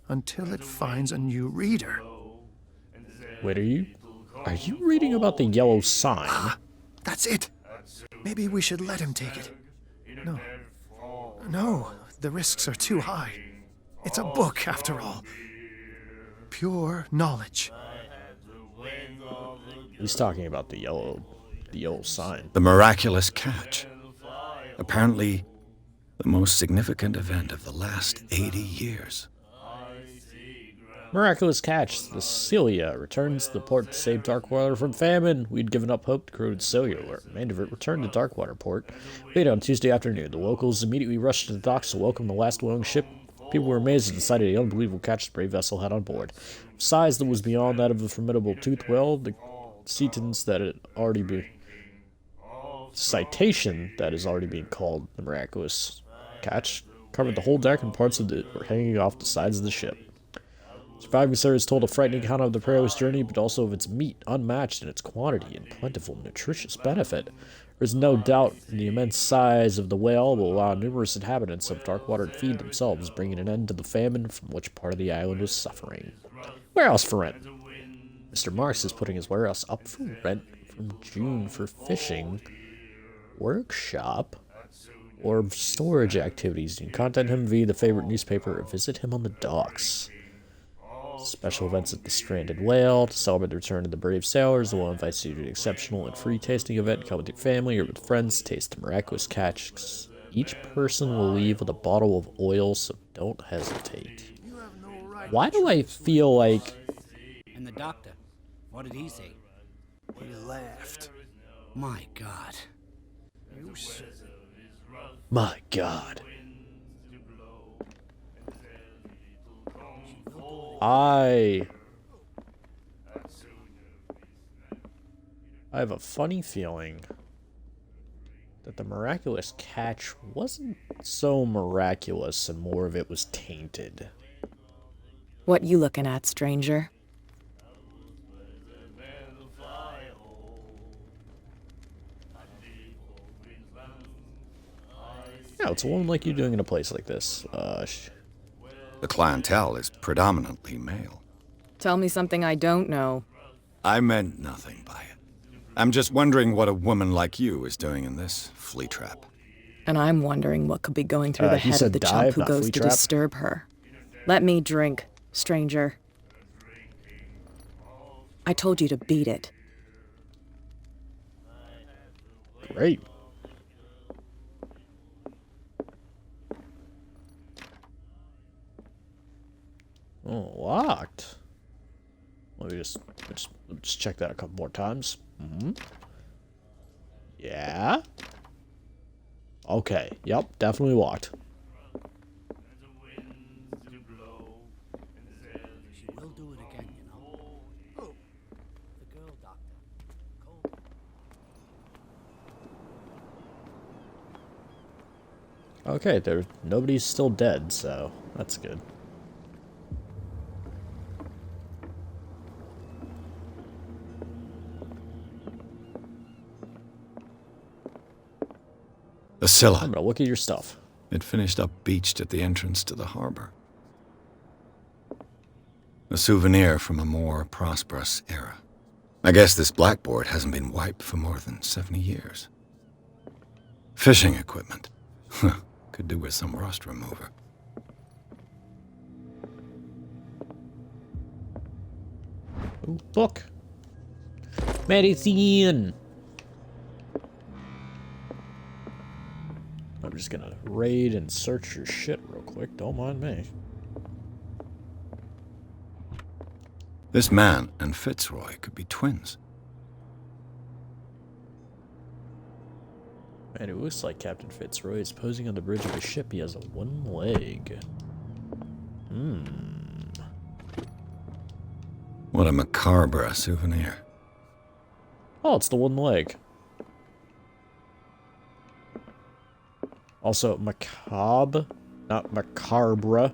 until it finds a new reader. Wait, are you reading about the yellow sign? That's it. Maybe we should let him take it. No, the risks are too high. It's a book, after all. Pure knowledge. He's talking about the yellow sign. The miraculous catch. Apparently, the most significant event of the last 80 years. Miraculous catch. The Celia returns to the port to save Darkwater from famine. We'd given up hope the crew would cellular. Mandevert returned to Darkwater port late on Tuesday afternoon. The locals immediately rushed to the docks to welcome the last whaling ship. People were amazed and decided the unbelievable catch the brave vessel had on board. Size that was beyond that of the formidable toothed whale, the citation that has already been called the miraculous catch covered the whole deck and parts of it were hanging off the sides of the ship. Surviving sailors told a frightening account of the perilous journey, but also of its meat, unmatched in its quantity and plentiful nutritious benefit. There is no doubt the immense size of the whale will allow numerous inhabitants of Darkwater to feed themselves, bringing an end to the famine from which part of the island was suffering. Warehouse for rent. Mr. Marks is putting his warehouse up for rent from June for fishing, workshop, or storage activities. You can contact him via the favorite newspaper or visit him on the docks. Special events at the Stranded Whale. To celebrate the return of the brave sailors, the whale invites you to an exceptional and free tasting event. Come with your family or with friends to taste the miraculous catch. Each person will leave with a bottle of oil, so don't hesitate. Why do I feel like... And the doctor, what did he say? He laughed. My God. You said it. My God. I have a funny feeling that the miraculous catch wasn't so miraculous and more of it was tainted. What you looking at, stranger? Yeah, what's a woman like you doing in a place like this? The clientele is predominantly male. Tell me something I don't know. I meant nothing by it. I'm just wondering what a woman like you is doing in this flea trap. And I'm wondering what could be going through the head of the chump who goes to disturb her. Let me drink, stranger. I told you to beat it. Great. Oh, locked. Let me just check that a couple more times. Yeah. Okay. Yep. Definitely locked. She will do it again, you know. Oh, the girl doctor. Okay. Nobody's still dead, so that's good. The Scylla. I'm gonna look at your stuff. It finished up beached at the entrance to the harbor. A souvenir from a more prosperous era. I guess this blackboard hasn't been wiped for more than 70 years. Fishing equipment. Could do with some rust remover. Ooh, book. Medicine. I'm just gonna raid and search your shit real quick. Don't mind me. This man and Fitzroy could be twins. Man, it looks like Captain Fitzroy is posing on the bridge of a ship. He has a one leg. What a macabre souvenir. Oh, it's the one leg. Also, macabre, not macabre.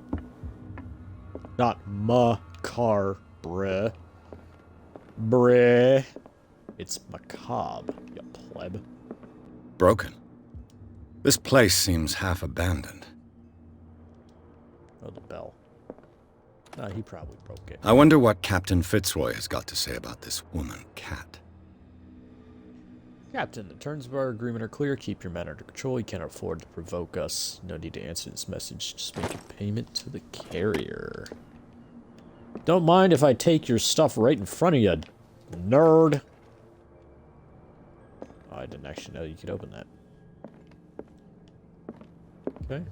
Not macabre. Bre. It's macabre, you pleb. Broken. This place seems half abandoned. Oh, the bell. He probably broke it. I wonder what Captain Fitzroy has got to say about this woman cat. Captain, the terms of our agreement are clear. Keep your men under control. You can't afford to provoke us. No need to answer this message. Just make a payment to the carrier. Don't mind if I take your stuff right in front of you, nerd. Oh, I didn't actually know you could open that. Okay.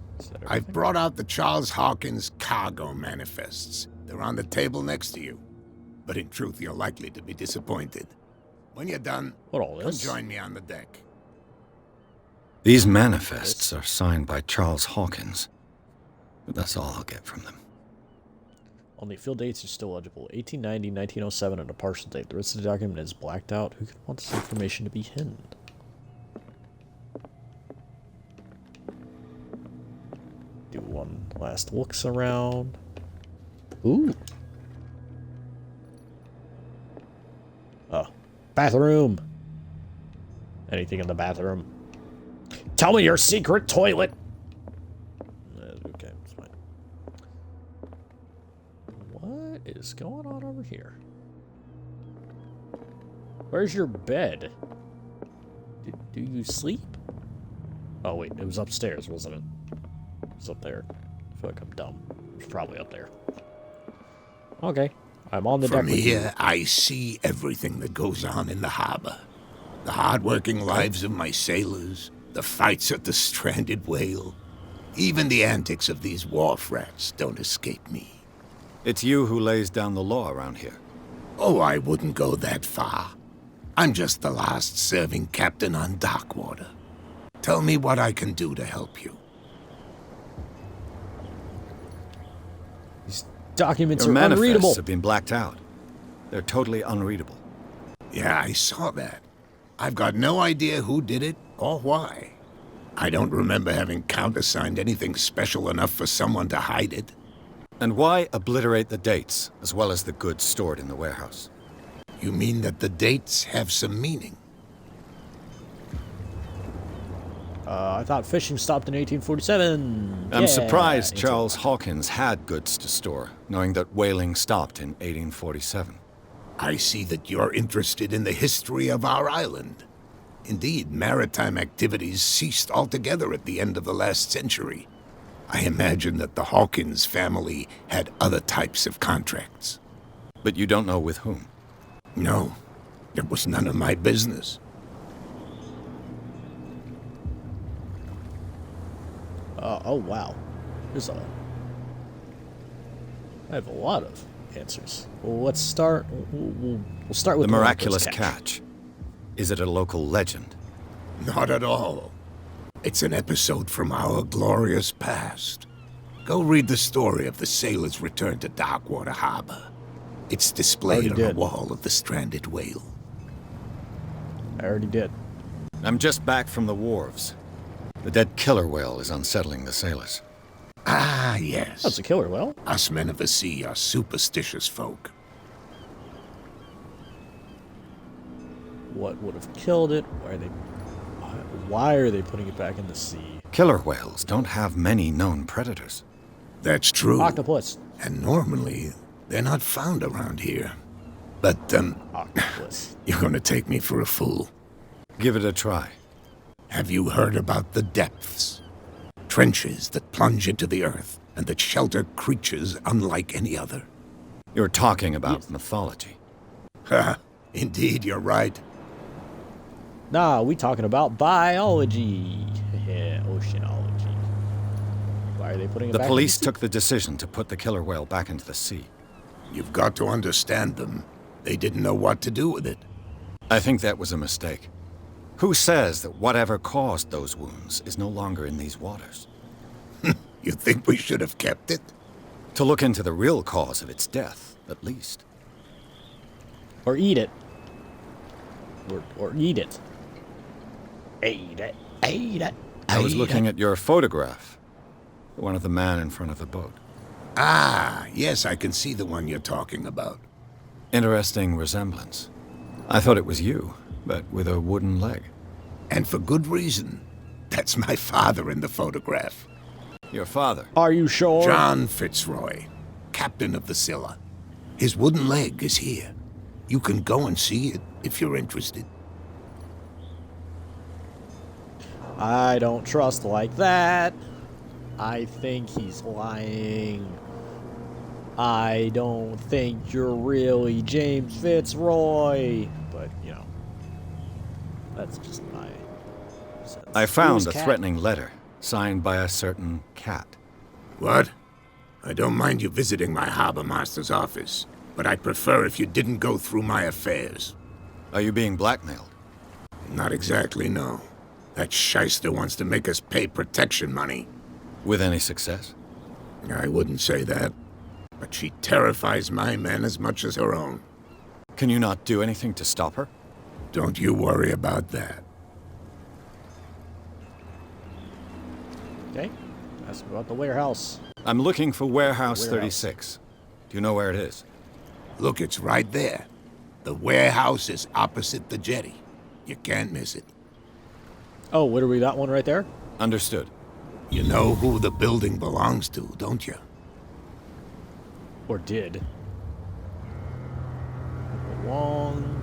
I've brought out the Charles Hawkins cargo manifests. They're on the table next to you. But in truth, you're likely to be disappointed. When you're done, come join me on the deck. These manifests are signed by Charles Hawkins. But that's all I'll get from them. Only field dates are still legible. 1890, 1907, and a partial date. The rest of the document is blacked out. Who could want this information to be hidden? Do one last looks around. Ooh. Oh. Bathroom. Anything in the bathroom? Tell me your secret toilet. Okay, it's fine. What is going on over here? Where's your bed? Do you sleep? Oh wait, it was upstairs, wasn't it? It was up there. I feel like I'm dumb. It's probably up there. Okay. I'm on the deck From with you. here, I see everything that goes on in the harbor. The hard-working lives of my sailors, the fights at the stranded whale. Even the antics of these wharf rats don't escape me. It's you who lays down the law around here. Oh, I wouldn't go that far. I'm just the last serving captain on Darkwater. Tell me what I can do to help you. These documents Your are manifests unreadable. have been blacked out. They're totally unreadable. Yeah, I saw that. I've got no idea who did it or why. I don't remember having countersigned anything special enough for someone to hide it. And why obliterate the dates, as well as the goods stored in the warehouse? You mean that the dates have some meaning? I thought fishing stopped in 1847. I'm Yeah, surprised it's Charles Hawkins had goods to store, knowing that whaling stopped in 1847. I see that you're interested in the history of our island. Indeed, maritime activities ceased altogether at the end of the last century. I imagine that the Hawkins family had other types of contracts. But you don't know with whom? No, it was none of my business. Oh, wow. I have a lot of answers. Well, let's start. We'll start with the miraculous catch. Is it a local legend? Not at all. It's an episode from our glorious past. Go read the story of the sailor's return to Darkwater Harbor. It's displayed on the wall of the stranded whale. I already did. I'm just back from the wharves. The dead killer whale is unsettling the sailors. Ah, yes. That's a killer whale. Us men of the sea are superstitious folk. What would have killed it? Why are they putting it back in the sea? Killer whales don't have many known predators. That's true. Octopus. And normally, they're not found around here. But, Octopus. You're gonna take me for a fool. Give it a try. Have you heard about the depths? Trenches that plunge into the earth and that shelter creatures unlike any other. You're talking about mythology. Ha! Indeed, you're right. Nah, we talking about biology. Yeah, oceanology. Why are they putting it back The police in the sea? took the decision to put the killer whale back into the sea. You've got to understand them. They didn't know what to do with it. I think that was a mistake. Who says that whatever caused those wounds is no longer in these waters? You think we should have kept it? To look into the real cause of its death, at least. Or eat it. Or eat it. Eat it. Eat it. I was looking at your photograph. The one of the man in front of the boat. Ah, yes, I can see the one you're talking about. Interesting resemblance. I thought it was you, but with a wooden leg. And for good reason. That's my father in the photograph. Your father? Are you sure? John Fitzroy, captain of the Scylla. His wooden leg is here. You can go and see it if you're interested. I don't trust like that. I think he's lying. I don't think you're really James Fitzroy. But, you know, that's just my sense. I found Who's a cat? threatening letter, signed by a certain cat. What? I don't mind you visiting my harbor master's office, but I'd prefer if you didn't go through my affairs. Are you being blackmailed? Not exactly, no. That shyster wants to make us pay protection money. With any success? I wouldn't say that, but she terrifies my men as much as her own. Can you not do anything to stop her? Don't you worry about that. Okay. Ask about the warehouse. I'm looking for Warehouse Warehouse. 36. Do you know where it is? Look, it's right there. The warehouse is opposite the jetty. You can't miss it. Oh, what are we? That one right there? Understood. You know who the building belongs to, don't you? Or did? Belong.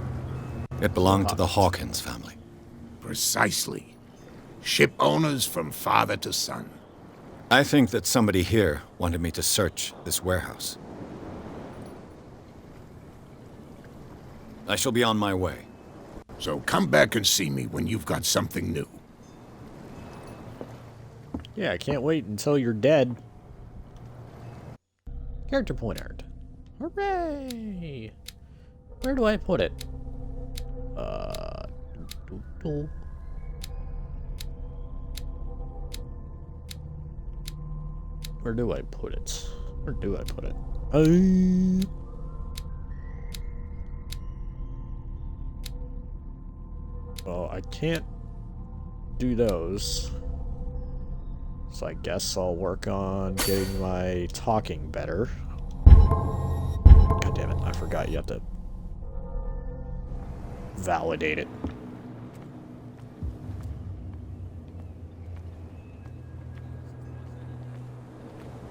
It belonged to the Hawkins family. Precisely. Ship owners from father to son. I think that somebody here wanted me to search this warehouse. I shall be on my way. So come back and see me when you've got something new. Yeah, I can't wait until you're dead. Character point art. Hooray! Where do I put it? Where do I put it? Where do I put it? Well, I can't do those. So I guess I'll work on getting my talking better. God damn it, I forgot you have to validate it.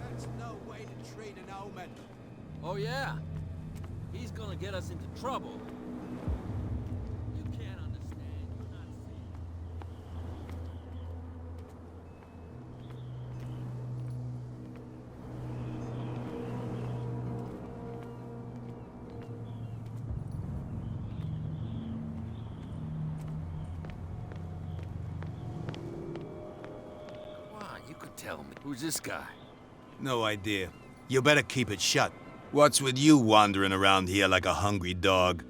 That's no way to treat an omen. Oh, yeah? He's gonna get us into trouble. You can't understand. You're not seeing. Come on, you could tell me. Who's this guy? No idea. You better keep it shut. What's with you wandering around here like a hungry dog?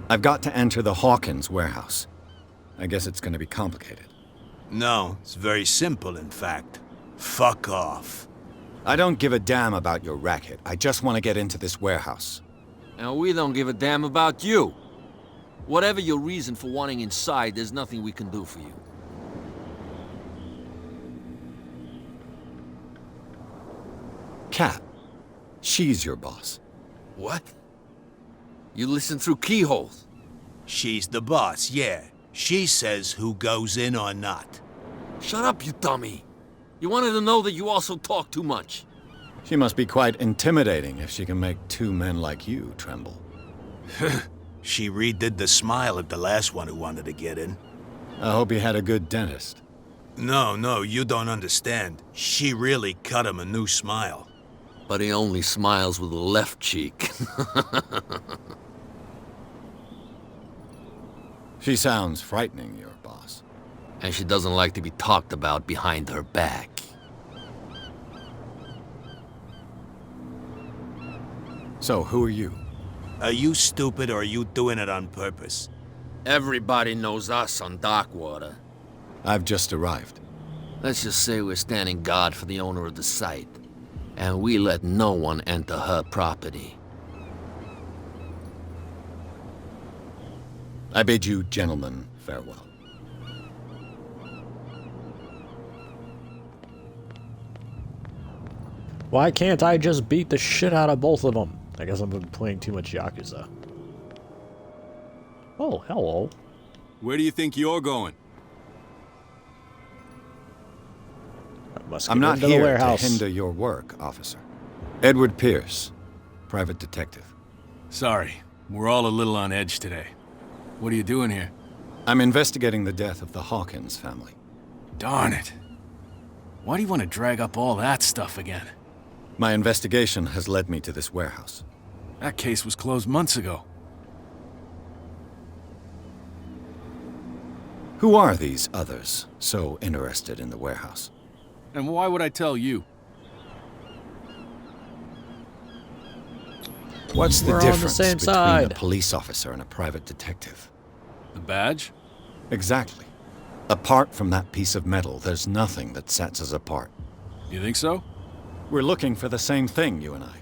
I've got to enter the Hawkins warehouse. I guess it's going to be complicated. No, it's very simple, in fact. Fuck off. I don't give a damn about your racket. I just want to get into this warehouse. And we don't give a damn about you. Whatever your reason for wanting inside, there's nothing we can do for you. Kat, she's your boss. What? You listen through keyholes? She's the boss, yeah. She says who goes in or not. Shut up, you dummy. You wanted to know that you also talk too much. She must be quite intimidating if she can make two men like you tremble. She redid the smile at the last one who wanted to get in. I hope he had a good dentist. No, you don't understand. She really cut him a new smile. But he only smiles with the left cheek. She sounds frightening, your boss. And she doesn't like to be talked about behind her back. So, who are you? Are you stupid or are you doing it on purpose? Everybody knows us on Darkwater. I've just arrived. Let's just say we're standing guard for the owner of the site. And we let no one enter her property. I bid you gentlemen farewell. Why can't I just beat the shit out of both of them? I guess I've been playing too much Yakuza. Oh, hello. Where do you think you're going? I'm not here to hinder your work, officer. Edward Pierce, private detective. Sorry, we're all a little on edge today. What are you doing here? I'm investigating the death of the Hawkins family. Darn it. Why do you want to drag up all that stuff again? My investigation has led me to this warehouse. That case was closed months ago. Who are these others so interested in the warehouse? And why would I tell you? What's the We're on the difference same between side. a police officer and a private detective? The badge? Exactly. Apart from that piece of metal, there's nothing that sets us apart. You think so? We're looking for the same thing, you and I.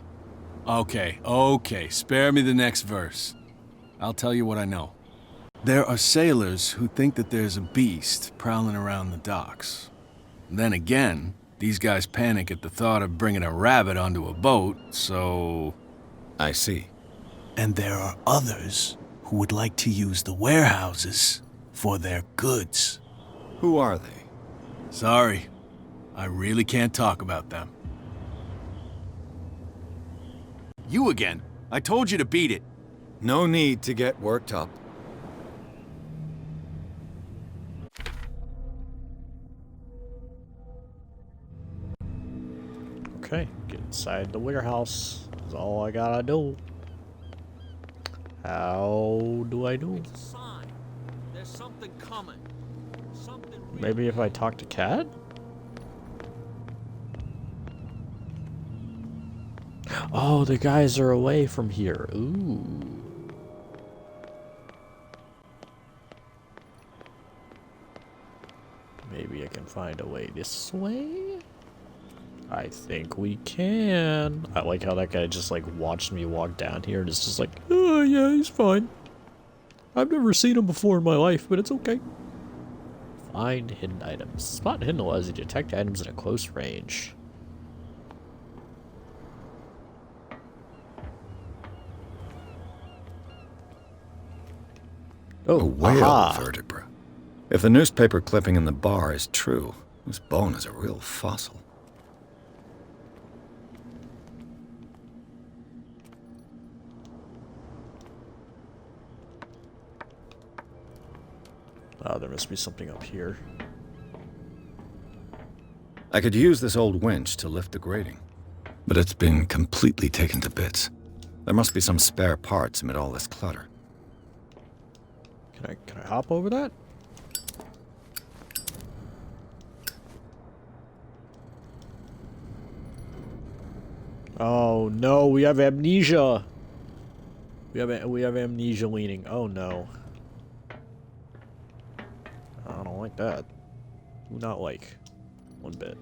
Okay, spare me the next verse. I'll tell you what I know. There are sailors who think that there's a beast prowling around the docks. Then again, these guys panic at the thought of bringing a rabbit onto a boat, so... I see. And there are others who would like to use the warehouses for their goods. Who are they? Sorry, I really can't talk about them. You again. I told you to beat it. No need to get worked up. Okay, get inside the warehouse. That's all I gotta do. How do I do? It's a sign. There's something coming. Something real. Maybe if I talk to Cat? Oh, the guys are away from here. Ooh. Maybe I can find a way this way? I think we can. I like how that guy just like watched me walk down here and is just like, oh yeah, he's fine. I've never seen him before in my life, but it's okay. Find hidden items. Spot hidden allows you to detect items at a close range. A Oh, whale aha. vertebra. If the newspaper clipping in the bar is true, this bone is a real fossil. Oh, there must be something up here. I could use this old winch to lift the grating, but it's been completely taken to bits. There must be some spare parts amid all this clutter. Can I hop over that? Oh no, we have amnesia. We have amnesia leaning. Oh no. I don't like that. Do not like. One bit.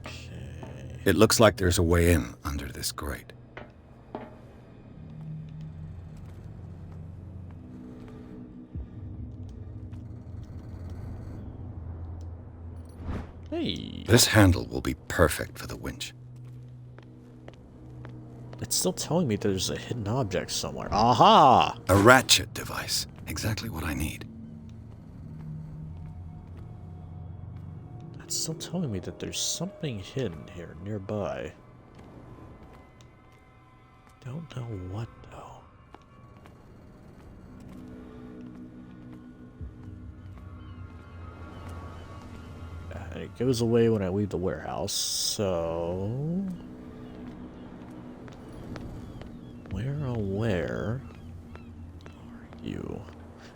Okay. It looks like there's a way in under this grate. Hey. This handle will be perfect for the winch. It's still telling me there's a hidden object somewhere. Aha! A ratchet device. Exactly what I need. It's still telling me that there's something hidden here nearby. Don't know what though. And it goes away when I leave the warehouse, so... Where are you?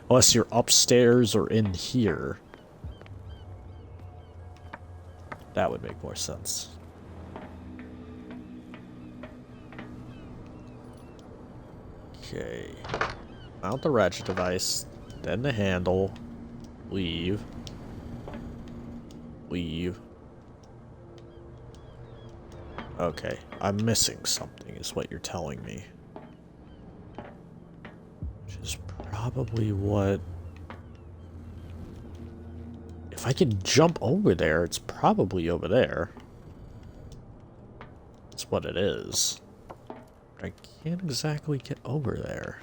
Unless you're upstairs or in here. That would make more sense. Okay. Mount the ratchet device, then the handle. Leave. Leave. Okay, I'm missing something is what you're telling me. Which is probably what... If I can jump over there, it's probably over there. That's what it is. I can't exactly get over there.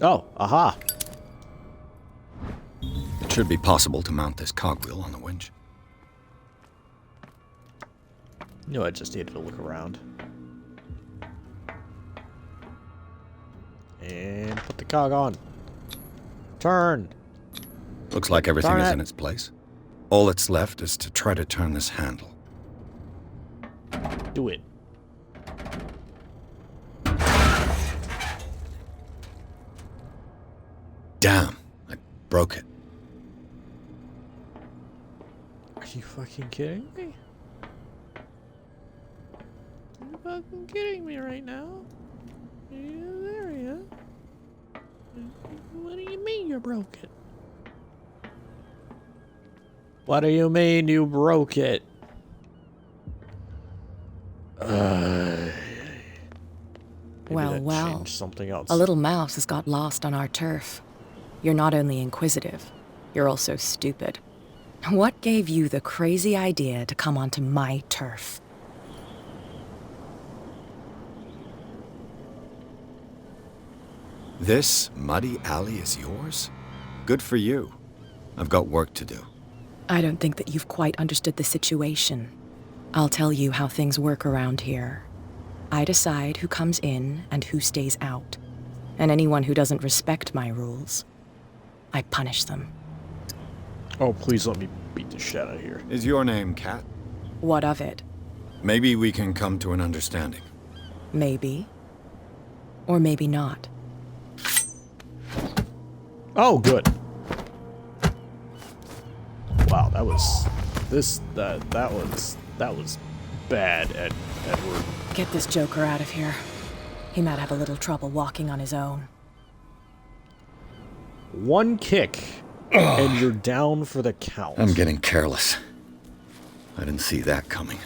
Oh, aha. It should be possible to mount this cogwheel on the winch. No, I just needed to look around. And put the cog on. Turn. Looks like everything Darn is it. in its place. All that's left is to try to turn this handle. Do it. Damn, I broke it. Are you fucking kidding me? Are you fucking kidding me right now? Are you serious? What do you mean you broke it? What do you mean you broke it? Well, change something else. a little mouse has got lost on our turf. You're not only inquisitive, you're also stupid. What gave you the crazy idea to come onto my turf? This muddy alley is yours? Good for you. I've got work to do. I don't think that you've quite understood the situation. I'll tell you how things work around here. I decide who comes in and who stays out. And anyone who doesn't respect my rules, I punish them. Oh, please let me beat the shit out of here. Is your name Kat? What of it? Maybe we can come to an understanding. Maybe. Or maybe not. Oh, good. Wow, that was bad, Edward. Get this joker out of here. He might have a little trouble walking on his own. One kick, and you're down for the count. I'm getting careless. I didn't see that coming.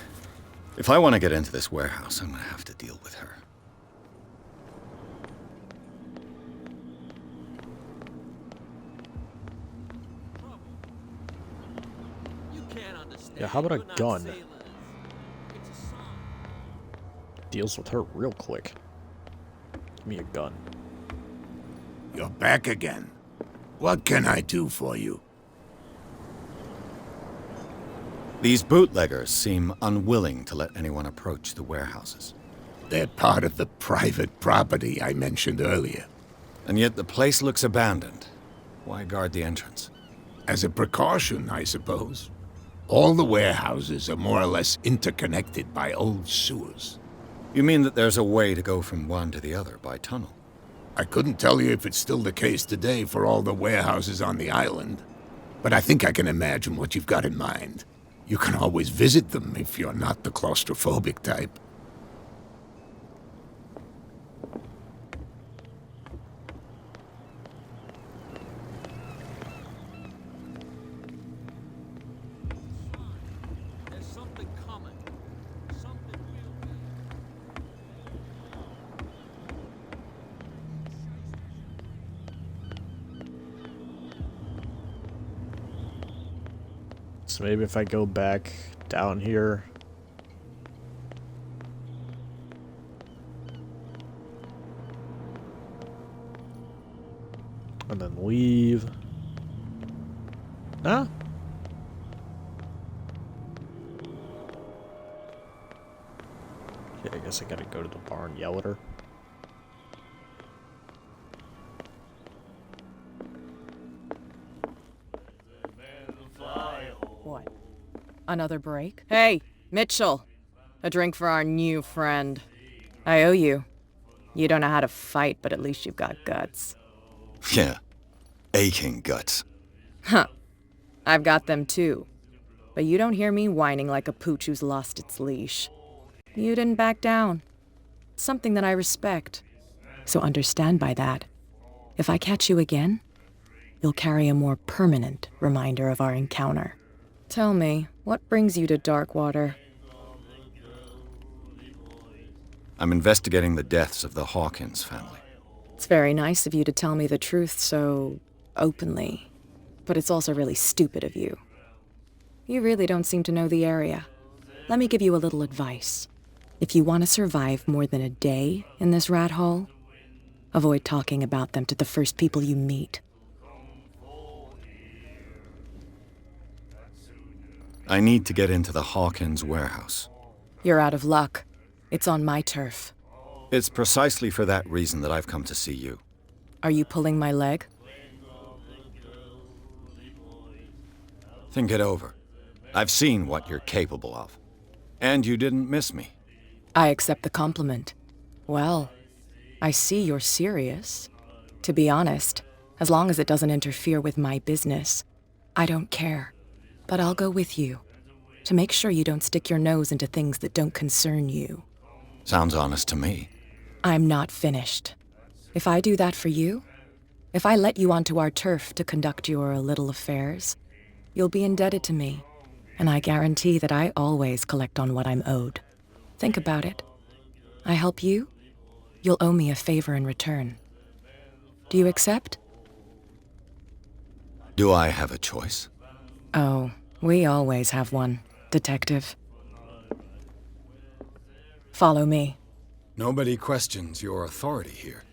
If I want to get into this warehouse, I'm going to have to deal with her. Yeah, how about a gun? Deals with her real quick. Give me a gun. You're back again. What can I do for you? These bootleggers seem unwilling to let anyone approach the warehouses. They're part of the private property I mentioned earlier. And yet the place looks abandoned. Why guard the entrance? As a precaution, I suppose. All the warehouses are more or less interconnected by old sewers. You mean that there's a way to go from one to the other by tunnel? I couldn't tell you if it's still the case today for all the warehouses on the island, but I think I can imagine what you've got in mind. You can always visit them if you're not the claustrophobic type. So maybe if I go back down here. And then leave. Nah. Yeah, I guess I gotta go to the barn, yell at her. What? Another break? Hey, Mitchell! A drink for our new friend. I owe you. You don't know how to fight, but at least you've got guts. Yeah. Aching guts. Huh. I've got them too. But you don't hear me whining like a pooch who's lost its leash. You didn't back down. Something that I respect. So understand by that. If I catch you again, you'll carry a more permanent reminder of our encounter. Tell me, what brings you to Darkwater? I'm investigating the deaths of the Hawkins family. It's very nice of you to tell me the truth so openly, but it's also really stupid of you. You really don't seem to know the area. Let me give you a little advice. If you want to survive more than a day in this rat hole, avoid talking about them to the first people you meet. I need to get into the Hawkins warehouse. You're out of luck. It's on my turf. It's precisely for that reason that I've come to see you. Are you pulling my leg? Think it over. I've seen what you're capable of. And you didn't miss me. I accept the compliment. Well, I see you're serious. To be honest, as long as it doesn't interfere with my business, I don't care. But I'll go with you, to make sure you don't stick your nose into things that don't concern you. Sounds honest to me. I'm not finished. If I do that for you, if I let you onto our turf to conduct your little affairs, you'll be indebted to me, and I guarantee that I always collect on what I'm owed. Think about it. I help you, you'll owe me a favor in return. Do you accept? Do I have a choice? Oh, we always have one, Detective. Follow me. Nobody questions your authority here.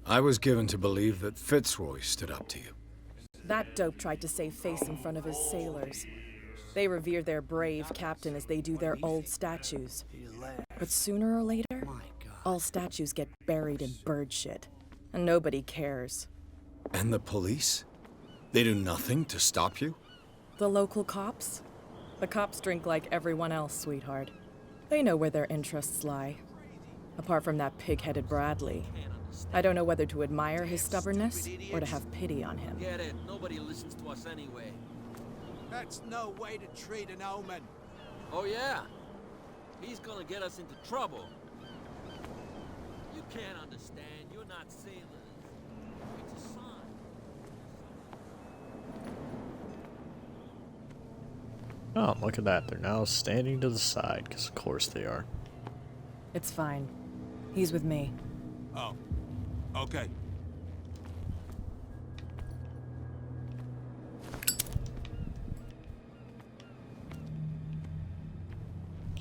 I was given to believe that Fitzroy stood up to you. That dope tried to save face in front of his sailors. They revere their brave captain as they do their old statues. But sooner or later, all statues get buried in bird shit. And nobody cares. And the police? They do nothing to stop you? The local cops? The cops drink like everyone else, sweetheart. They know where their interests lie. Apart from that pig-headed Bradley. I don't know whether to admire his stubbornness or to have pity on him. Get it. Nobody listens to us anyway. That's no way to treat an omen. Oh, yeah? He's gonna get us into trouble. You can't understand. You're not sailors. It's a sign. Oh, look at that. They're now standing to the side, because of course they are. It's fine. He's with me. Oh, okay.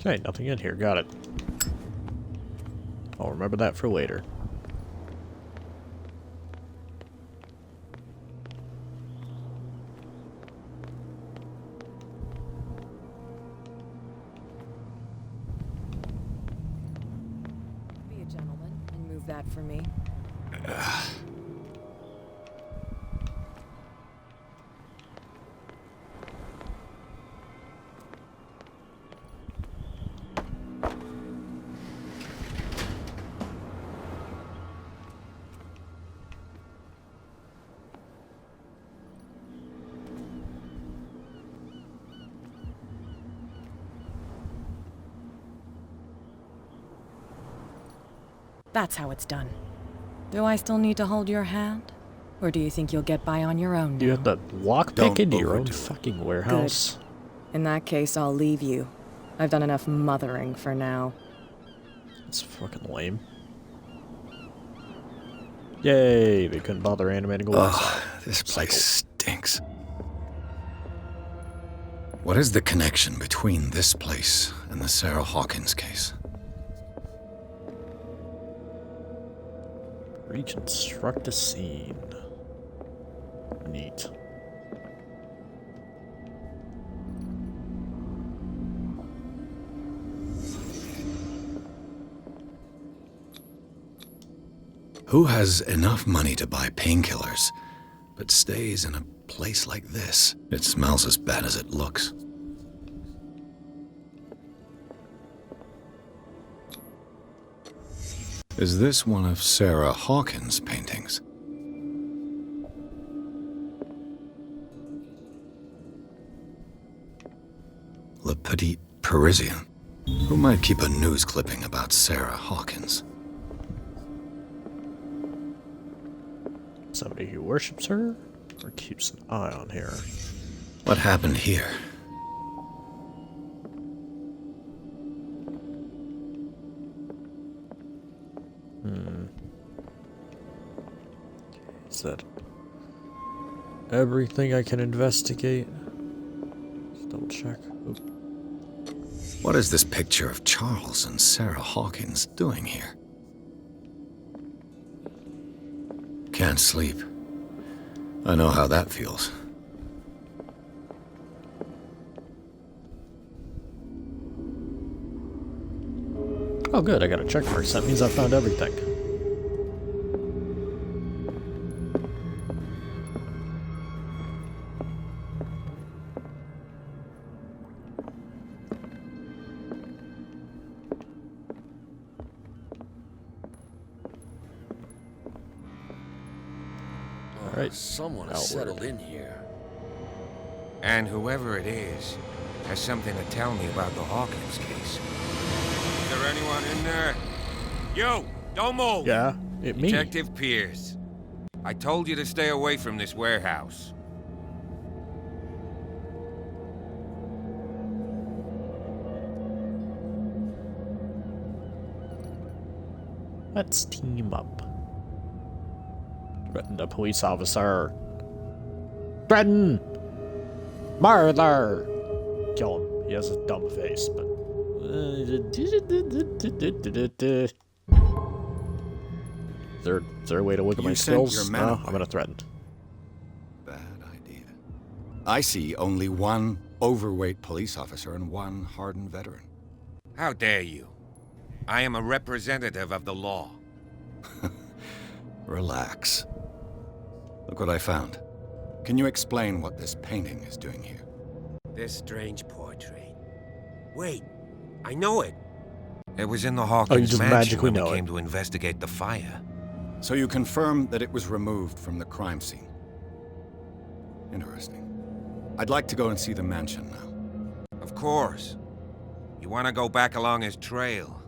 Okay, nothing in here. Got it. I'll remember that for later. Be a gentleman and move that for me. That's how it's done. Do I still need to hold your hand? Or do you think you'll get by on your own now? You have to lockpick Don't into your own overdo it. fucking warehouse. In that case, I'll leave you. I've done enough mothering for now. That's fucking lame. Yay, they couldn't bother animating a website. Ugh, this place stinks. What is the connection between this place and the Sarah Hawkins case? Reconstruct a scene. Neat. Who has enough money to buy painkillers, but stays in a place like this? It smells as bad as it looks. Is this one of Sarah Hawkins' paintings? Le Petit Parisien. Who might keep a news clipping about Sarah Hawkins? Somebody who worships her or keeps an eye on her. What happened here? Is that everything I can investigate? Let's double check. Oop. What is this picture of Charles and Sarah Hawkins doing here? Can't sleep. I know how that feels. Oh good, I got a check mark. That means I found everything. Alright. Someone has settled in here. And whoever it is has something to tell me about the Hawkins case. Is there anyone in there? You! Don't move! Yeah, it me. Detective Pierce. I told you to stay away from this warehouse. Let's team up. Threaten the police officer. Threaten! Murder! Kill him. He has a dumb face, but... Is there a way to look at my skills? No, I'm gonna threaten. Bad idea. I see only one overweight police officer and one hardened veteran. How dare you? I am a representative of the law. Relax. Look what I found. Can you explain what this painting is doing here? This strange portrait. Wait, I know it. It was in the Hawkins mansion when we came to investigate the fire. So you confirm that it was removed from the crime scene. Interesting. I'd like to go and see the mansion now. Of course. You want to go back along his trail?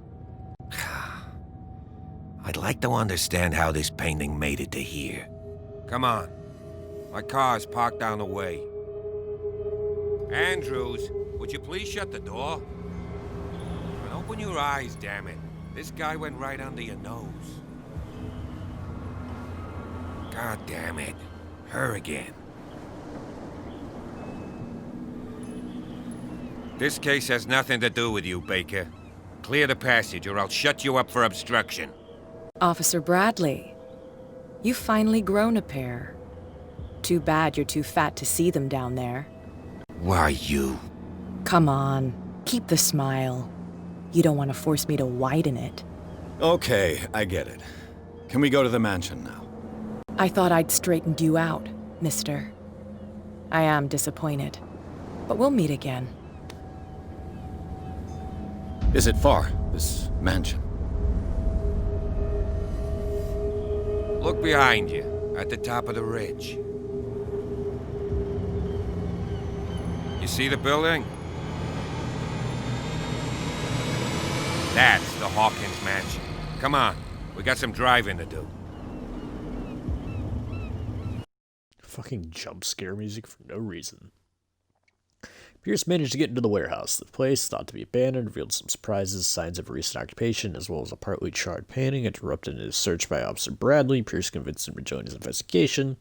I'd like to understand how this painting made it to here. Come on. My car's parked down the way. Andrews, would you please shut the door? And open your eyes, damn it. This guy went right under your nose. God damn it. Her again. This case has nothing to do with you, Baker. Clear the passage or I'll shut you up for obstruction. Officer Bradley, you've finally grown a pair. Too bad you're too fat to see them down there. Why you? Come on, keep the smile. You don't want to force me to widen it. Okay, I get it. Can we go to the mansion now? I thought I'd straightened you out, mister. I am disappointed, but we'll meet again. Is it far, this mansion? Look behind you, at the top of the ridge. You see the building? That's the Hawkins mansion. Come on, we got some driving to do. Fucking jump scare music for no reason. Pierce managed to get into the warehouse. The place, thought to be abandoned, revealed some surprises, signs of recent occupation, as well as a partly charred painting. Interrupted his search by Officer Bradley, Pierce convinced him to join his investigation.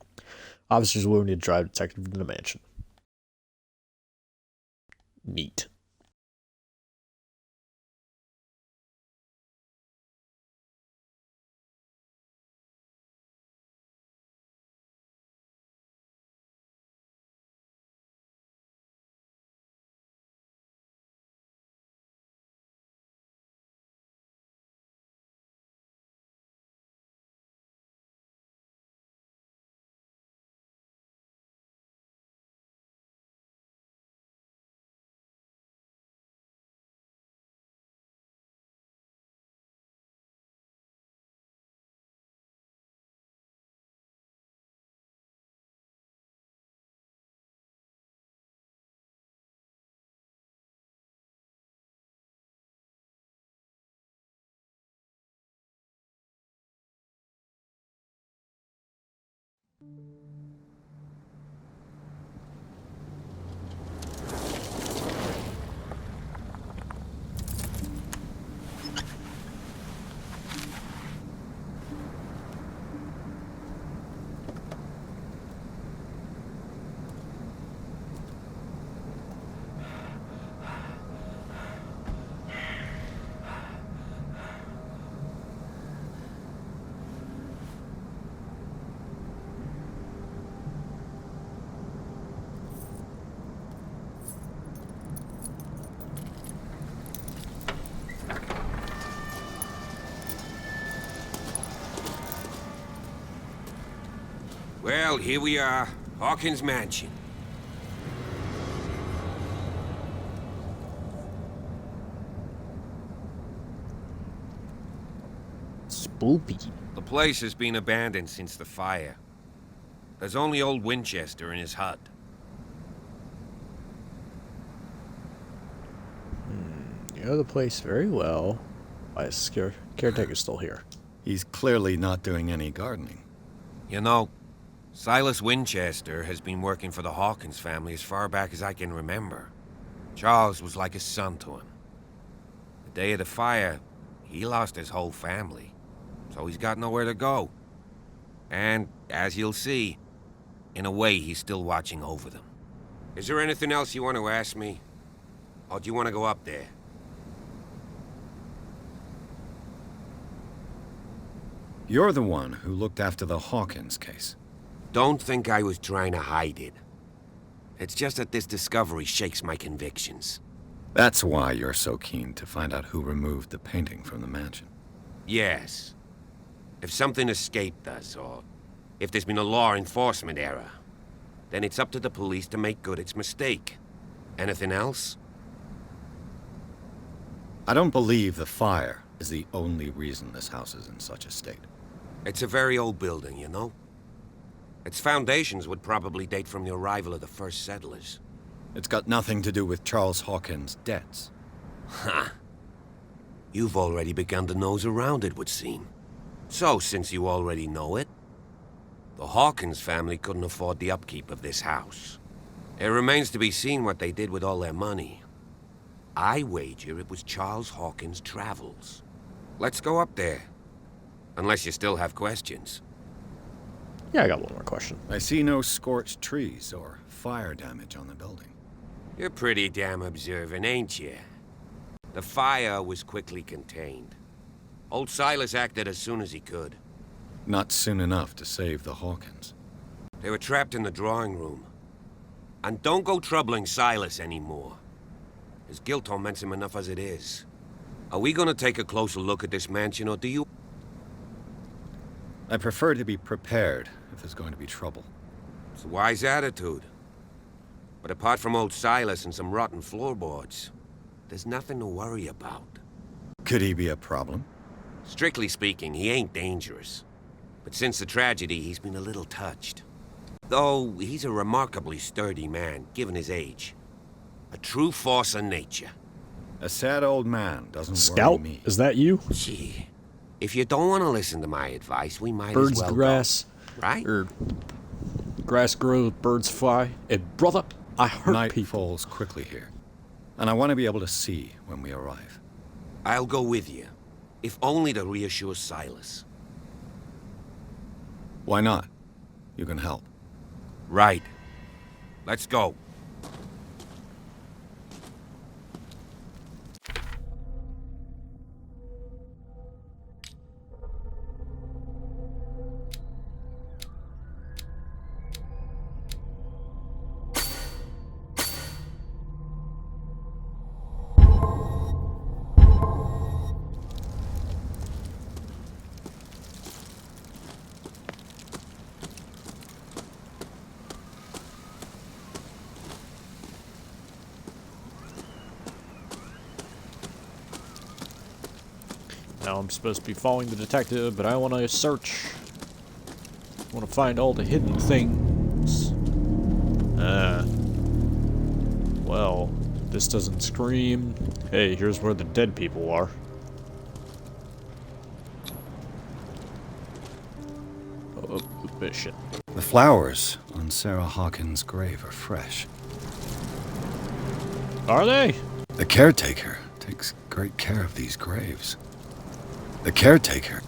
Officers willing to drive detective to the mansion. Neat. Well, here we are. Hawkins Mansion. Spoopy. The place has been abandoned since the fire. There's only old Winchester in his hut. You know the place very well. Why is caretaker's still here? He's clearly not doing any gardening. You know, Silas Winchester has been working for the Hawkins family as far back as I can remember. Charles was like a son to him. The day of the fire, he lost his whole family. so he's got nowhere to go. And, as you'll see, in a way, he's still watching over them. Is there anything else you want to ask me? Or do you want to go up there? You're the one who looked after the Hawkins case. Don't think I was trying to hide it. It's just that this discovery shakes my convictions. That's why you're so keen to find out who removed the painting from the mansion. Yes. If something escaped us, or if there's been a law enforcement error, then it's up to the police to make good its mistake. Anything else? I don't believe the fire is the only reason this house is in such a state. It's a very old building, you know? Its foundations would probably date from the arrival of the first settlers. It's got nothing to do with Charles Hawkins' debts. Ha! You've already begun to nose around, it would seem. So, since you already know it, the Hawkins family couldn't afford the upkeep of this house. It remains to be seen what they did with all their money. I wager it was Charles Hawkins' travels. Let's go up there. Unless you still have questions. Yeah, I got one more question. I see no scorched trees or fire damage on the building. You're pretty damn observant, ain't you? The fire was quickly contained. Old Silas acted as soon as he could. Not soon enough to save the Hawkins. They were trapped in the drawing room. And don't go troubling Silas anymore. His guilt torments him enough as it is. Are we gonna take a closer look at this mansion, or do you... I prefer to be prepared if there's going to be trouble. It's a wise attitude. But apart from old Silas and some rotten floorboards, there's nothing to worry about. Could he be a problem? Strictly speaking, he ain't dangerous. But since the tragedy, he's been a little touched. Though, he's a remarkably sturdy man, given his age. A true force of nature. A sad old man doesn't Scout, worry me. Is that you? Gee, if you don't want to listen to my advice, we might Birds as well grass, go, right? Or grass grows, birds fly. And brother, I hurt Night people. falls quickly here, and I want to be able to see when we arrive. I'll go with you, if only to reassure Silas. Why not? You can help. Right. Let's go. Now I'm supposed to be following the detective, but I want to search. I want to find all the hidden things. Well, this doesn't scream. Hey, here's where the dead people are. Oh, shit. The flowers on Sarah Hawkins' grave are fresh. Are they? The caretaker takes great care of these graves. The caretaker.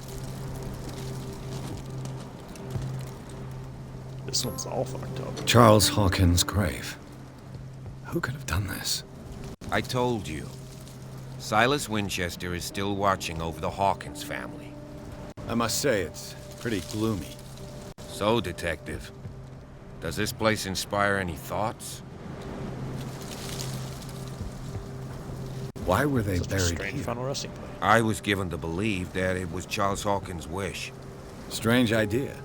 This one's all fucked up. Charles Hawkins' grave. Who could have done this? I told you. Silas Winchester is still watching over the Hawkins family. I must say, it's pretty gloomy. So, Detective, does this place inspire any thoughts? Why were they Such a buried strange here? final resting place. I was given to believe that it was Charles Hawkins' wish. Strange idea.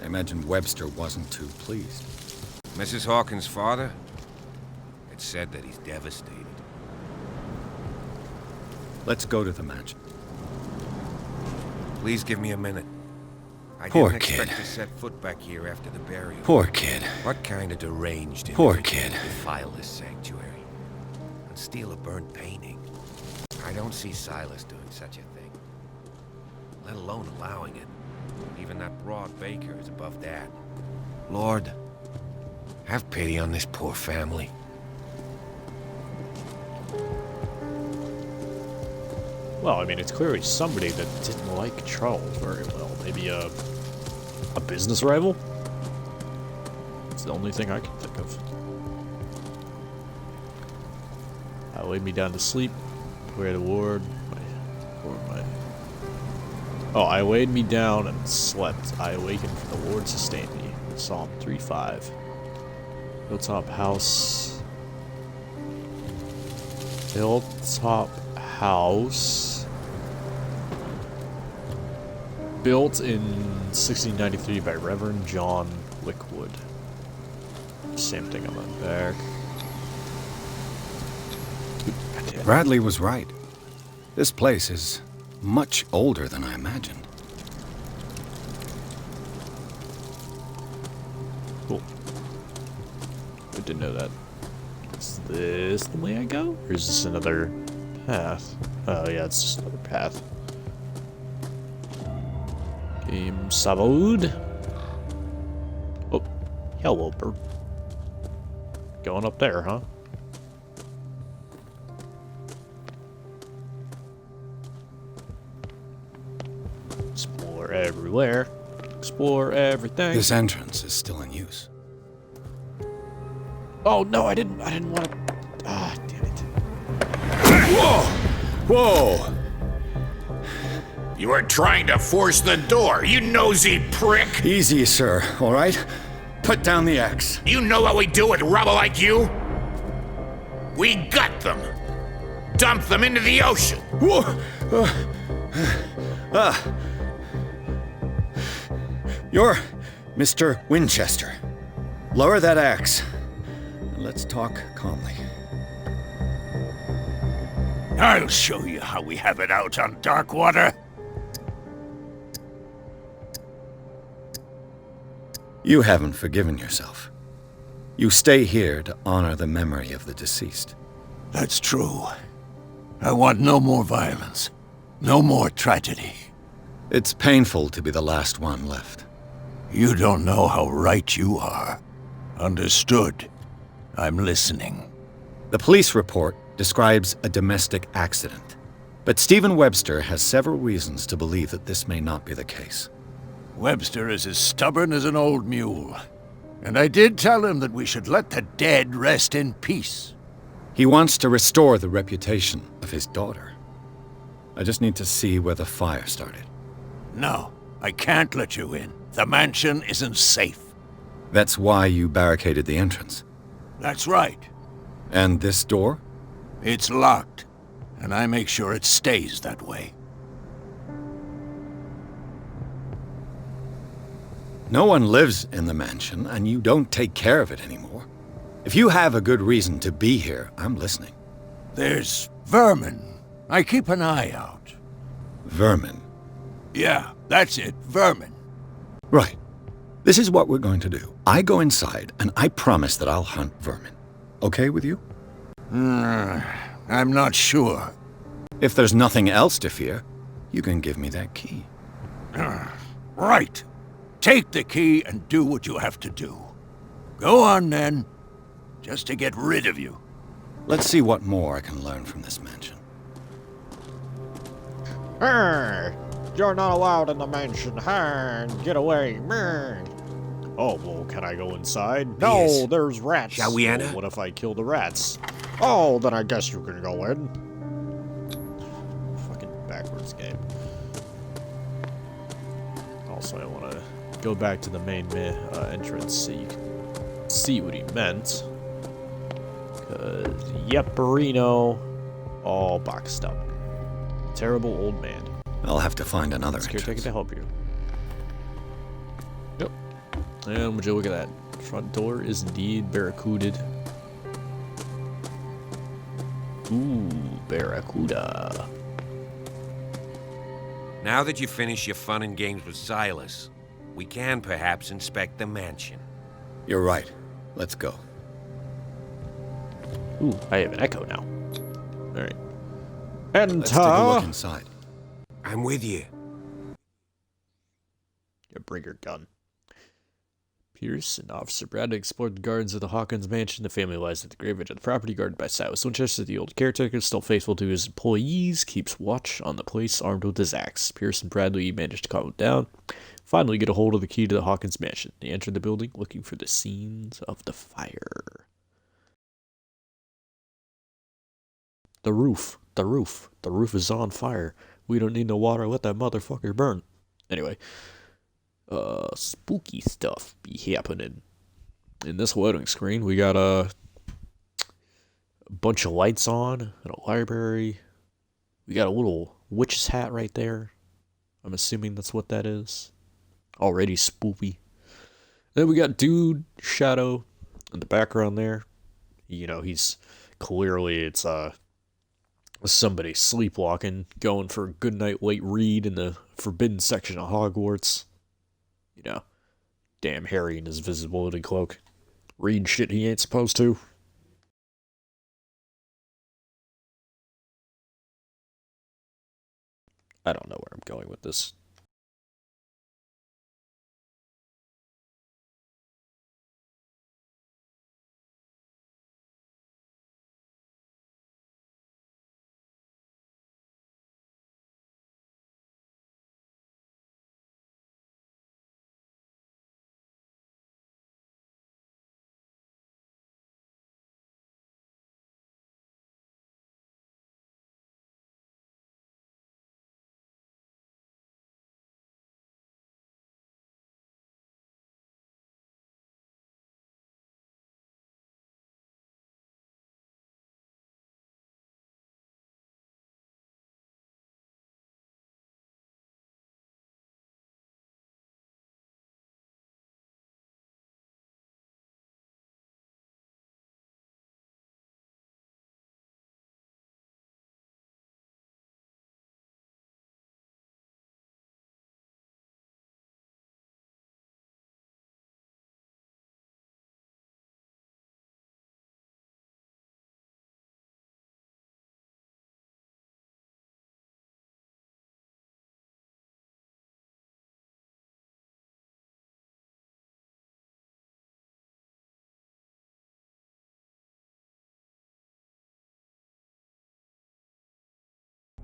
I imagine Webster wasn't too pleased. Mrs. Hawkins' father? It's said that he's devastated. Let's go to the mansion. Please give me a minute. I Poor didn't expect kid. to set foot back here after the burial. Poor kid. What kind of deranged Poor individual kid. would defile this sanctuary and steal a burnt painting? I don't see Silas doing such a thing, let alone allowing it. Even that broad baker is above that. Lord, have pity on this poor family. Well, I mean, it's clearly somebody that didn't like Charles very well. Maybe a business rival? It's the only thing I can think of. I laid me down to sleep. Where the ward? Oh, I laid me down and slept. I awakened from the ward sustained me. Psalm 3:5. Hilltop house. Hilltop house. Built in 1693 by Reverend John Wickwood. Same thing on the back. Bradley was right. This place is much older than I imagined. Cool. I didn't know that. Is this the way I go? Or is this another path? Oh yeah, it's just another path. Game Savod. Oh, hello, bird. Going up there, huh? Explore everywhere. Explore everything. This entrance is still in use. Oh no, I didn't want to. Ah, damn it. Whoa! Whoa! You were trying to force the door, you nosy prick! Easy, sir, all right? Put down the axe. You know what we do with rubble like you? We gut them. Dump them into the ocean. Whoa! You're Mr. Winchester. Lower that axe. And let's talk calmly. I'll show you how we have it out on Darkwater. You haven't forgiven yourself. You stay here to honor the memory of the deceased. That's true. I want no more violence. No more tragedy. It's painful to be the last one left. You don't know how right you are. Understood. I'm listening. The police report describes a domestic accident, but Stephen Webster has several reasons to believe that this may not be the case. Webster is as stubborn as an old mule. And I did tell him that we should let the dead rest in peace. He wants to restore the reputation of his daughter. I just need to see where the fire started. No, I can't let you in. The mansion isn't safe. That's why you barricaded the entrance. That's right. And this door? It's locked, and I make sure it stays that way. No one lives in the mansion, and you don't take care of it anymore. If you have a good reason to be here, I'm listening. There's vermin. I keep an eye out. Vermin? Yeah, that's it, vermin. Right. This is what we're going to do. I go inside, and I promise that I'll hunt vermin. Okay with you? I'm not sure. If there's nothing else to fear, you can give me that key. Right. Take the key and do what you have to do. Go on, then. Just to get rid of you. Let's see what more I can learn from this mansion. You're not allowed in the mansion. Get away. Oh, well, can I go inside? No, Yes. there's rats. Shall we enter? Well, what if I kill the rats? Oh, then I guess you can go in. Fucking backwards game. Also, I want to go back to the main entrance so you can see what he meant. Because, Yepperino, all boxed up. Terrible old man. I'll have to find another It's entrance. caretaker to help you. Yep. And would you look at that? Front door is indeed barracudaed. Ooh, barracuda. Now that you finish your fun and games with Silas, we can perhaps inspect the mansion. You're right. Let's go. Ooh, I have an echo now. Alright. Let's take a look inside. I'm with you. Yeah, bring your gun. Pierce and Officer Bradley explored the gardens of the Hawkins mansion. The family lies at the grave edge of the property, guarded by Silas Winchester. The old caretaker, still faithful to his employees, keeps watch on the place armed with his axe. Pierce and Bradley managed to calm him down. Finally get a hold of the key to the Hawkins mansion. They entered the building looking for the scenes of the fire. The roof is on fire. We don't need no water, let that motherfucker burn. Anyway, spooky stuff be happening. In this loading screen, we got a bunch of lights on in a library. We got a little witch's hat right there. I'm assuming that's what that is. Already spoopy. Then we got Dude Shadow in the background there. You know, he's clearly, it's somebody sleepwalking, going for a good night late read in the forbidden section of Hogwarts. You know, damn Harry in his visibility cloak. Reading shit he ain't supposed to. I don't know where I'm going with this.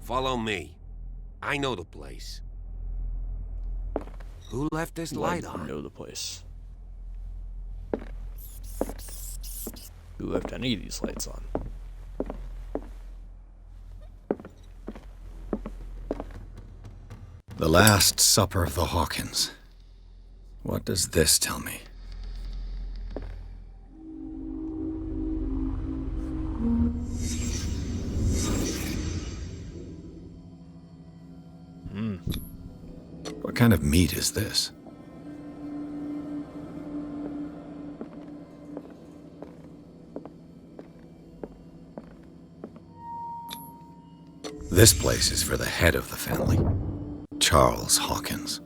Follow me. I know the place. Who left this light on? I know the place. Who left any of these lights on? The Last Supper of the Hawkins. What does this tell me? What kind of meat is this? This place is for the head of the family, Charles Hawkins.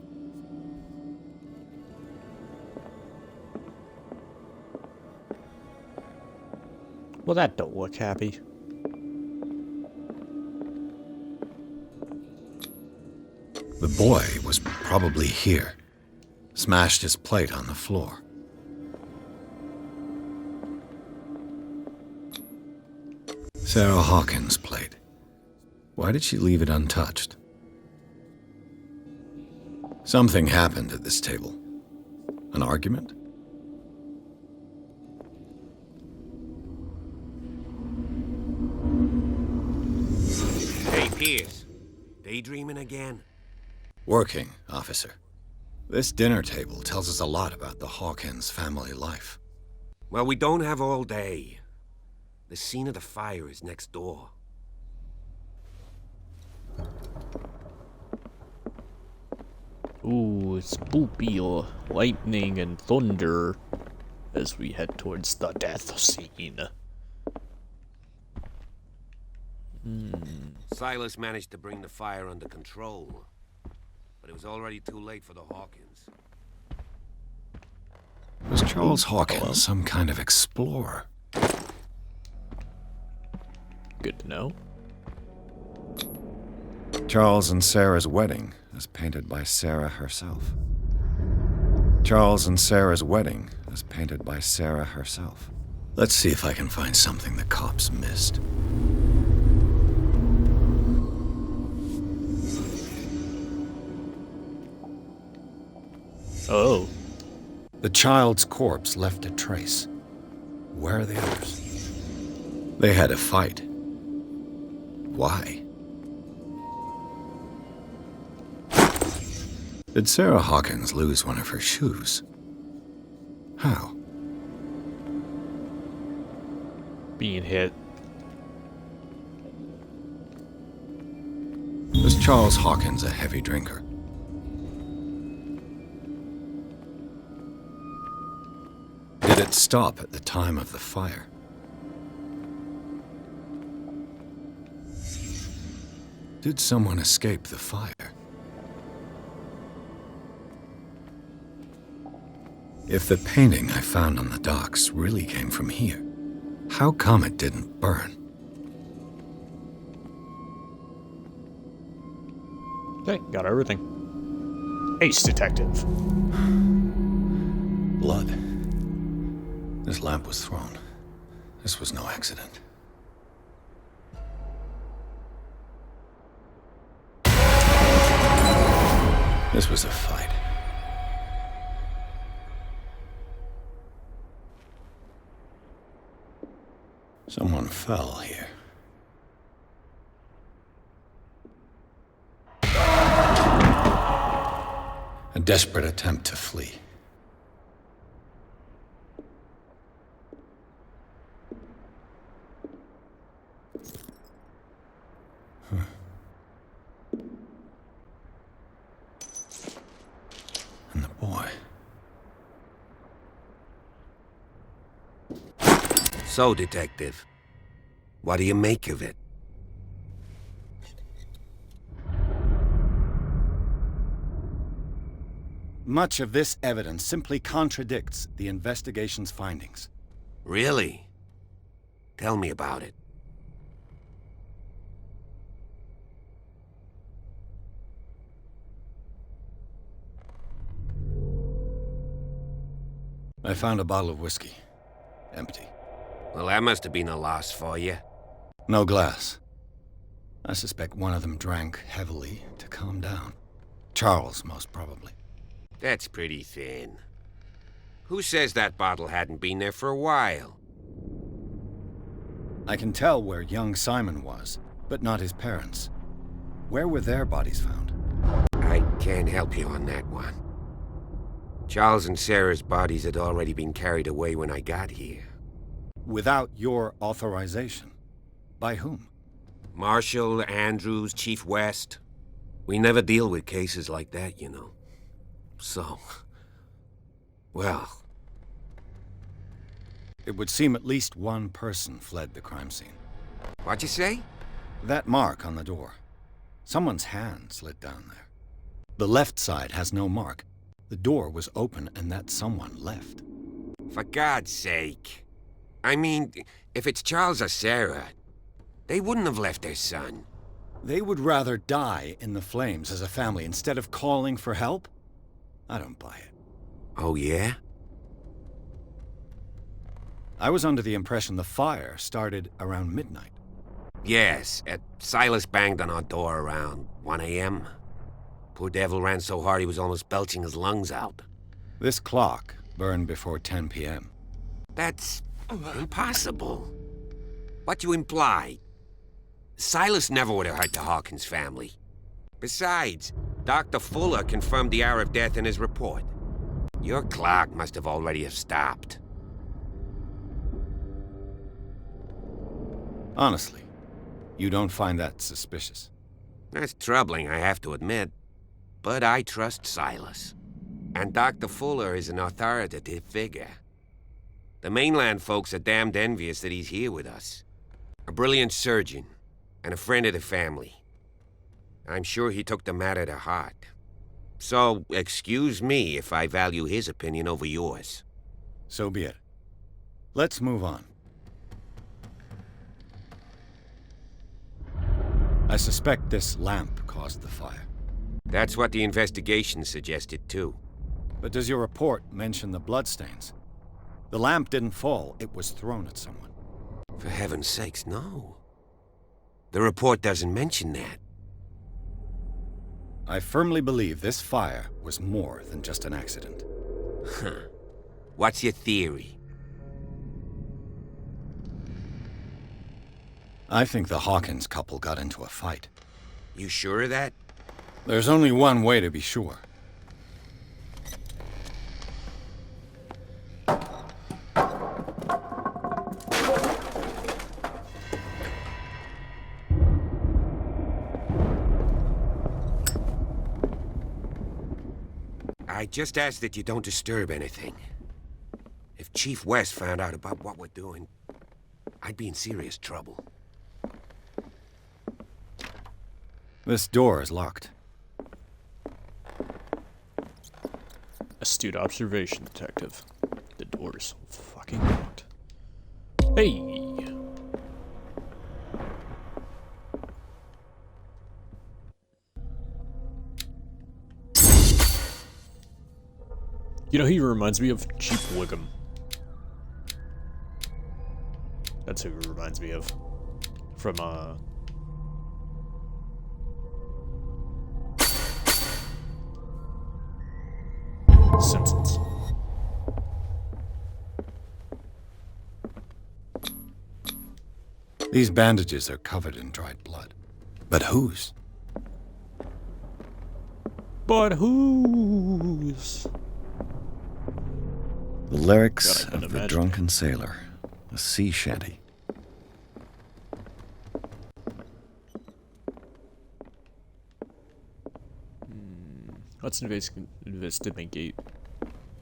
Well, that don't look happy. The boy was probably here. Smashed his plate on the floor. Sarah Hawkins' plate. Why did she leave it untouched? Something happened at this table. An argument? Hey, Pierce. Daydreaming again? Working, officer. This dinner table tells us a lot about the Hawkins family life. Well, we don't have all day. The scene of the fire is next door. Ooh, it's spoopy or lightning and thunder as we head towards the death scene. Silas managed to bring the fire under control, but it was already too late for the Hawkins. Was Charles Hawkins some kind of explorer? Good to know. Charles and Sarah's wedding, as painted by Sarah herself. Charles and Sarah's wedding, as painted by Sarah herself. Let's see if I can find something the cops missed. Oh. The child's corpse left a trace. Where are the others? They had a fight. Why? Did Sarah Hawkins lose one of her shoes? How? Being hit. Was Charles Hawkins a heavy drinker? Did it stop at the time of the fire? Did someone escape the fire? If the painting I found on the docks really came from here, how come it didn't burn? Okay, got everything. Ace detective. Blood. This lamp was thrown. This was no accident. This was a fight. Someone fell here. A desperate attempt to flee. And the boy. So, Detective, what do you make of it? Much of this evidence simply contradicts the investigation's findings. Really? Tell me about it. I found a bottle of whiskey. Empty. Well, that must have been a loss for you. No glass. I suspect one of them drank heavily to calm down. Charles, most probably. That's pretty thin. Who says that bottle hadn't been there for a while? I can tell where young Simon was, but not his parents. Where were their bodies found? I can't help you on that one. Charles and Sarah's bodies had already been carried away when I got here. Without your authorization? By whom? Marshall, Andrews, Chief West. We never deal with cases like that, you know. So... well... It would seem at least one person fled the crime scene. What'd you say? That mark on the door. Someone's hand slid down there. The left side has no mark. The door was open and that someone left. For God's sake. I mean, if it's Charles or Sarah, they wouldn't have left their son. They would rather die in the flames as a family instead of calling for help? I don't buy it. Oh, yeah? I was under the impression the fire started around midnight. Yes, Silas banged on our door around 1 a.m. Poor devil ran so hard he was almost belching his lungs out. This clock burned before 10 p.m. That's impossible. What you imply? Silas never would have hurt the Hawkins family. Besides, Dr. Fuller confirmed the hour of death in his report. Your clock must have already have stopped. Honestly, you don't find that suspicious? That's troubling, I have to admit. But I trust Silas. And Dr. Fuller is an authoritative figure. The mainland folks are damned envious that he's here with us. A brilliant surgeon, and a friend of the family. I'm sure he took the matter to heart. So, excuse me if I value his opinion over yours. So be it. Let's move on. I suspect this lamp caused the fire. That's what the investigation suggested, too. But does your report mention the bloodstains? The lamp didn't fall, it was thrown at someone. For heaven's sakes, no. The report doesn't mention that. I firmly believe this fire was more than just an accident. Huh. What's your theory? I think the Hawkins couple got into a fight. You sure of that? There's only one way to be sure. I just ask that you don't disturb anything. If Chief West found out about what we're doing, I'd be in serious trouble. This door is locked. Astute observation, detective. The door's fucking locked. Hey! You know, he reminds me of Chief Wiggum. That's who he reminds me of. From, Simpsons. These bandages are covered in dried blood. But whose? But whose? The lyrics God, of the Drunken Sailor. A sea shanty. Let's investigate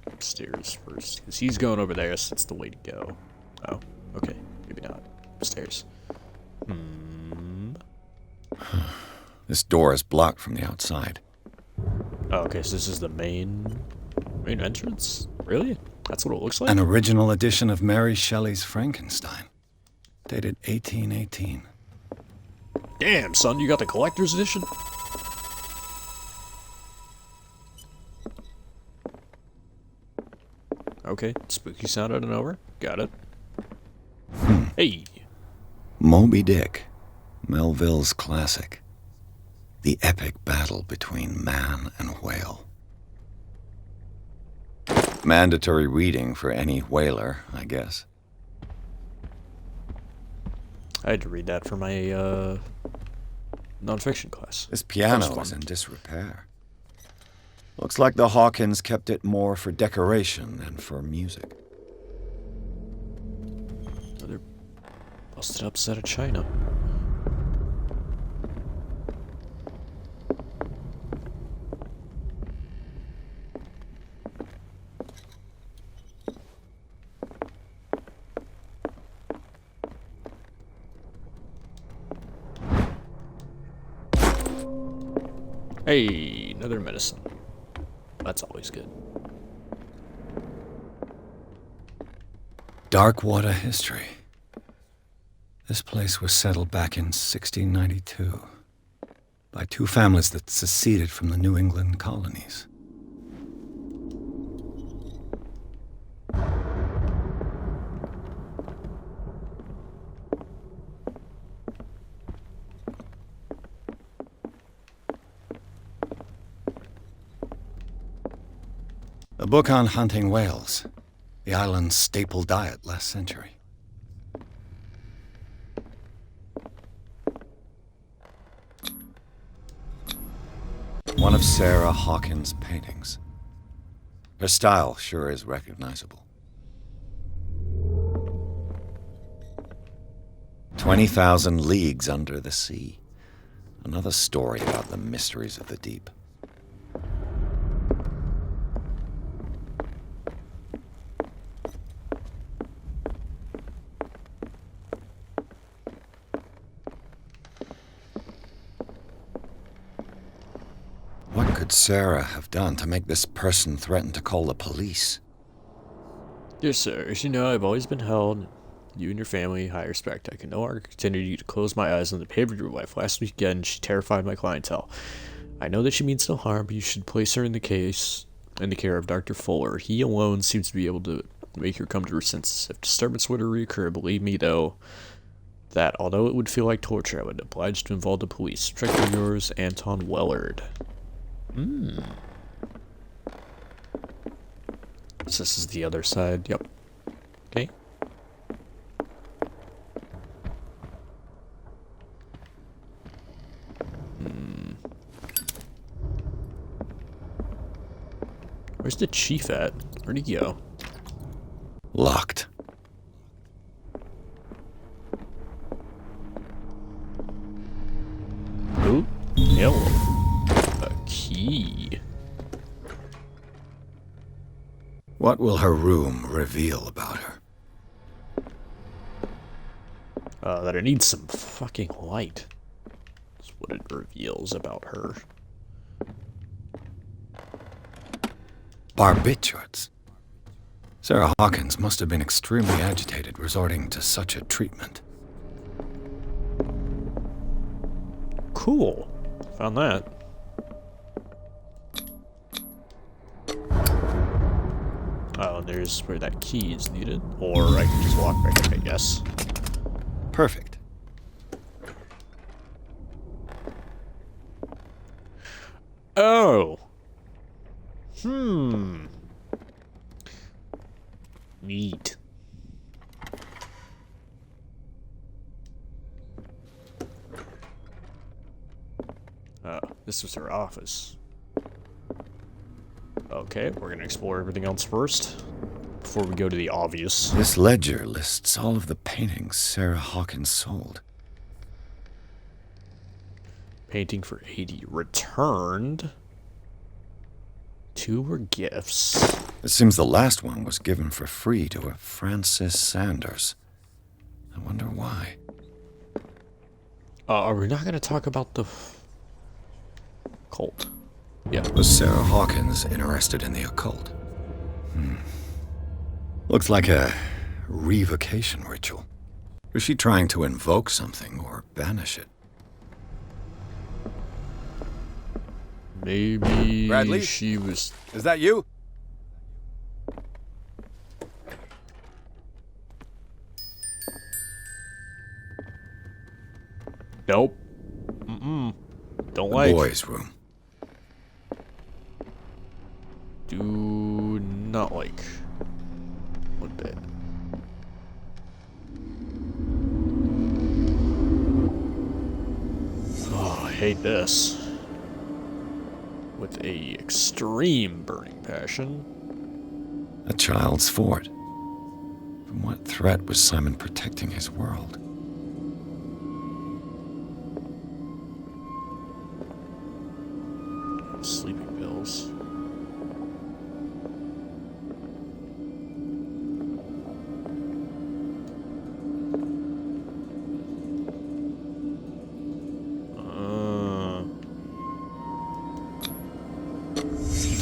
upstairs first. Because he's going over there, so that's the way to go. Oh, okay. Maybe not. Upstairs. This door is blocked from the outside. Oh, okay, so this is the main entrance? Really? That's what it looks like? An original edition of Mary Shelley's Frankenstein. Dated 1818. Damn, son, you got the collector's edition? Okay, spooky sound out and over. Got it. Hey! Moby Dick. Melville's classic. The epic battle between man and whale. Mandatory reading for any whaler, I guess. I had to read that for my, nonfiction class. This piano is in disrepair. Looks like the Hawkins kept it more for decoration than for music. Another busted up set of china. Hey, another medicine. That's always good. Darkwater history. This place was settled back in 1692 by two families that seceded from the New England colonies. A book on hunting whales, the island's staple diet last century. One of Sarah Hawkins' paintings. Her style sure is recognizable. 20,000 Leagues Under the Sea. Another story about the mysteries of the deep. What could Sarah have done to make this person threaten to call the police? Dear sir, as you know, I've always been held, you and your family, high respect. I can no longer continue to close my eyes on the behavior of your wife. Last weekend, she terrified my clientele. I know that she means no harm, but you should place her in the case in the care of Dr. Fuller. He alone seems to be able to make her come to her senses. If disturbance were to reoccur, believe me, though, that although it would feel like torture, I would oblige to involve the police. Strictly yours, Anton Wellard. So this is the other side. Yep. Okay. Where's the chief at? Where'd he go? Locked. Oh, hello. A key. What will her room reveal about her? That it needs some fucking light. That's what it reveals about her. Barbiturates. Sarah Hawkins must have been extremely agitated resorting to such a treatment. Cool. Found that. Oh, and there's where that key is needed. Or I can just walk back up, I guess. Perfect. Oh. Neat. This was her office. Okay, we're gonna explore everything else first, before we go to the obvious. This ledger lists all of the paintings Sarah Hawkins sold. Painting for 80 returned. 2 were gifts. It seems the last one was given for free to a Francis Sanders. I wonder why. Are we not going to talk about the cult? Yeah. Was Sarah Hawkins interested in the occult? Looks like a revocation ritual. Was she trying to invoke something or banish it? Maybe Bradley? she was... Is that you? Nope. Don't The like. boys' room. Do not like. One bit. Oh, I hate this. With a extreme burning passion. A child's fort. From what threat was Simon protecting his world? Sleeping pills.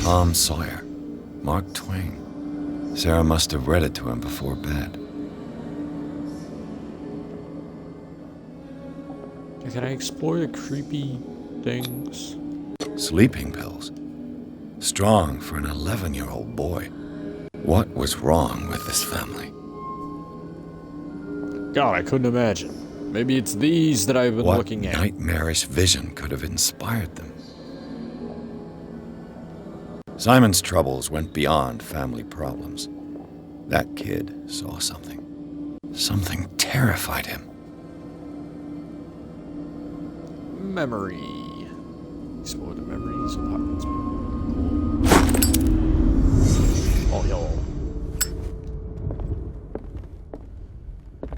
Tom Sawyer. Mark Twain. Sarah must have read it to him before bed. Can I explore the creepy things? Sleeping pills. Strong for an 11-year-old boy. What was wrong with this family? God, I couldn't imagine. Maybe it's these that I've been What looking at. nightmarish vision could have inspired them? Simon's troubles went beyond family problems. That kid saw something. Something terrified him. Memory. Explore the memories of Hawkins. Oh, y'all.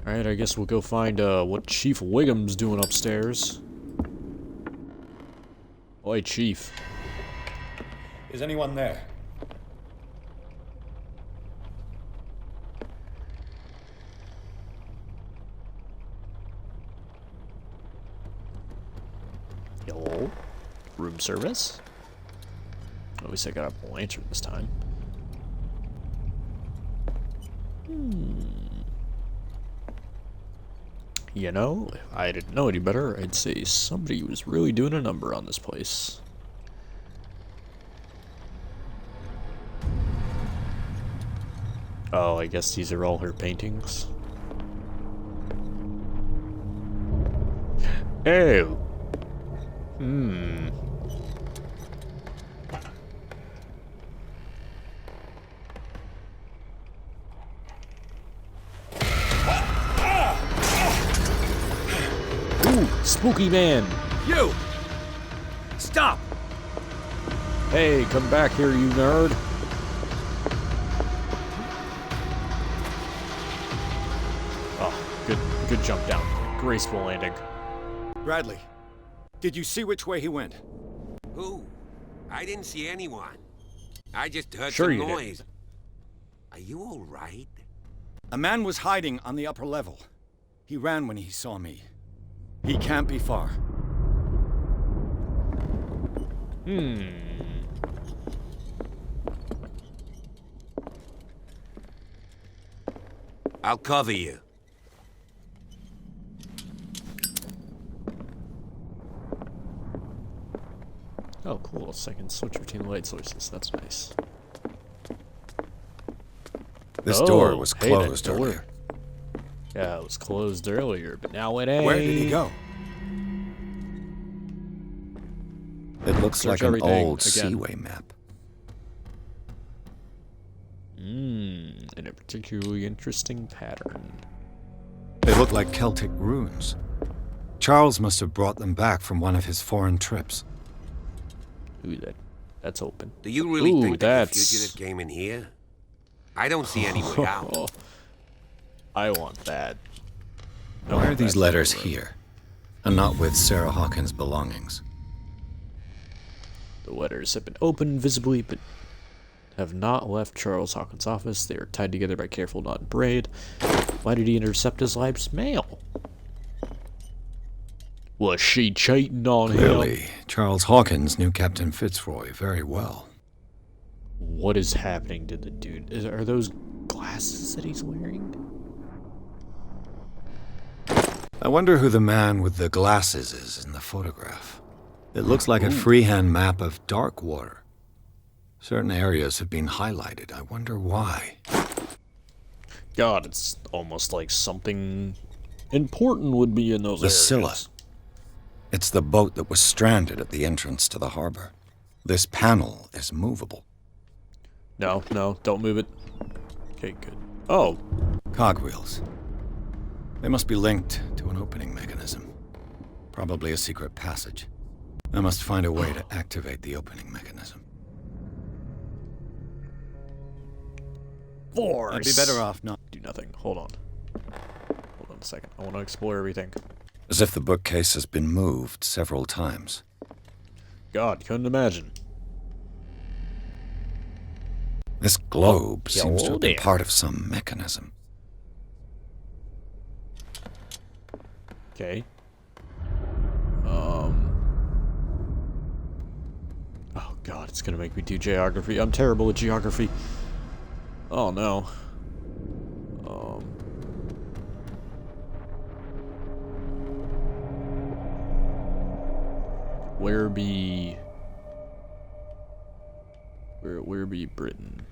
Alright, I guess we'll go find what Chief Wiggum's doing upstairs. Oi, Chief. Is anyone there? Hello? Room service? At least I got a lantern this time. You know, if I didn't know any better, I'd say somebody was really doing a number on this place. Oh, I guess these are all her paintings. Oh. Hmm. Ooh, spooky man. You! Stop! Hey, come back here, you nerd. Oh, good jump down. Graceful landing. Bradley, did you see which way he went? Who? I didn't see anyone. I just heard Sure some you noise. did. Are you all right? A man was hiding on the upper level. He ran when he saw me. He can't be far. I'll cover you. Oh, cool. So I can switch between light sources. That's nice. This door was closed that door. earlier. Yeah, it was closed earlier, but now it ain't. Where did he go? It looks Search like an everything old again. seaway map. In a particularly interesting pattern. They look like Celtic runes. Charles must have brought them back from one of his foreign trips. Ooh, that's open. Do you really Ooh, think that the that's... fugitive came in here? I don't see any way out. I want that. Why are these letters here, and not with Sarah Hawkins' belongings? The letters have been opened visibly, but have not left Charles Hawkins' office. They are tied together by careful knot and braid. Why did he intercept his life's mail? Was she cheating on him? Clearly, Charles Hawkins knew Captain Fitzroy very well. What is happening to the dude? Are those glasses that he's wearing? I wonder who the man with the glasses is in the photograph. It looks like a freehand map of Darkwater. Certain areas have been highlighted. I wonder why. God, it's almost like something important would be in those The areas. Scylla. It's the boat that was stranded at the entrance to the harbor. This panel is movable. No, don't move it. Okay, good. Oh. Cogwheels. They must be linked to an opening mechanism. Probably a secret passage. I must find a way to activate the opening mechanism. Force. I'd be better off not... Do nothing. Hold on. Hold on a second. I want to explore everything. As if the bookcase has been moved several times. God, couldn't imagine. This globe seems to have been there. part of some mechanism. Okay. Oh God, it's gonna make me do geography. I'm terrible at geography. Oh no. Where be Britain?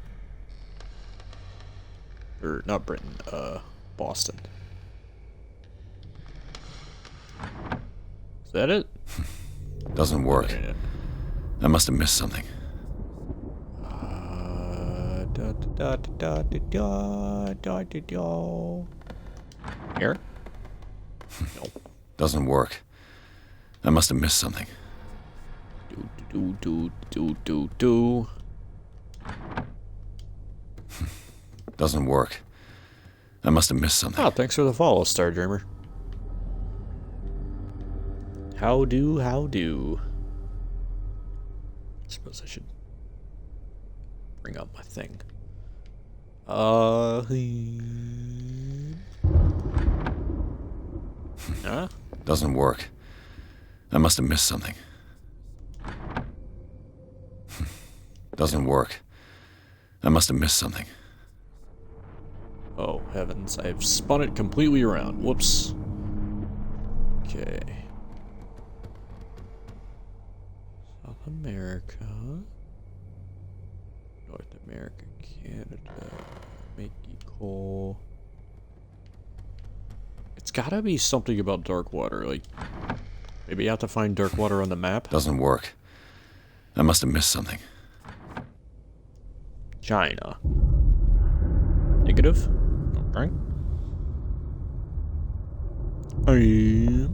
Or not Britain, Boston. Is that it? Doesn't work. I must have missed something. Here? No. Doesn't work. I must have missed something. Do. Doesn't work. I must have missed something. Oh, thanks for the follow, Star Dreamer. How do? Suppose I should bring up my thing. Huh? Doesn't work. I must have missed something. Doesn't work. I must have missed something. Oh, heavens. I've spun it completely around. Whoops. Okay. South America. North America, Canada. Makey Cole. It's gotta be something about Darkwater, like maybe you have to find Darkwater on the map? Doesn't work. I must have missed something. China. Negative? Alright. Oh, wait,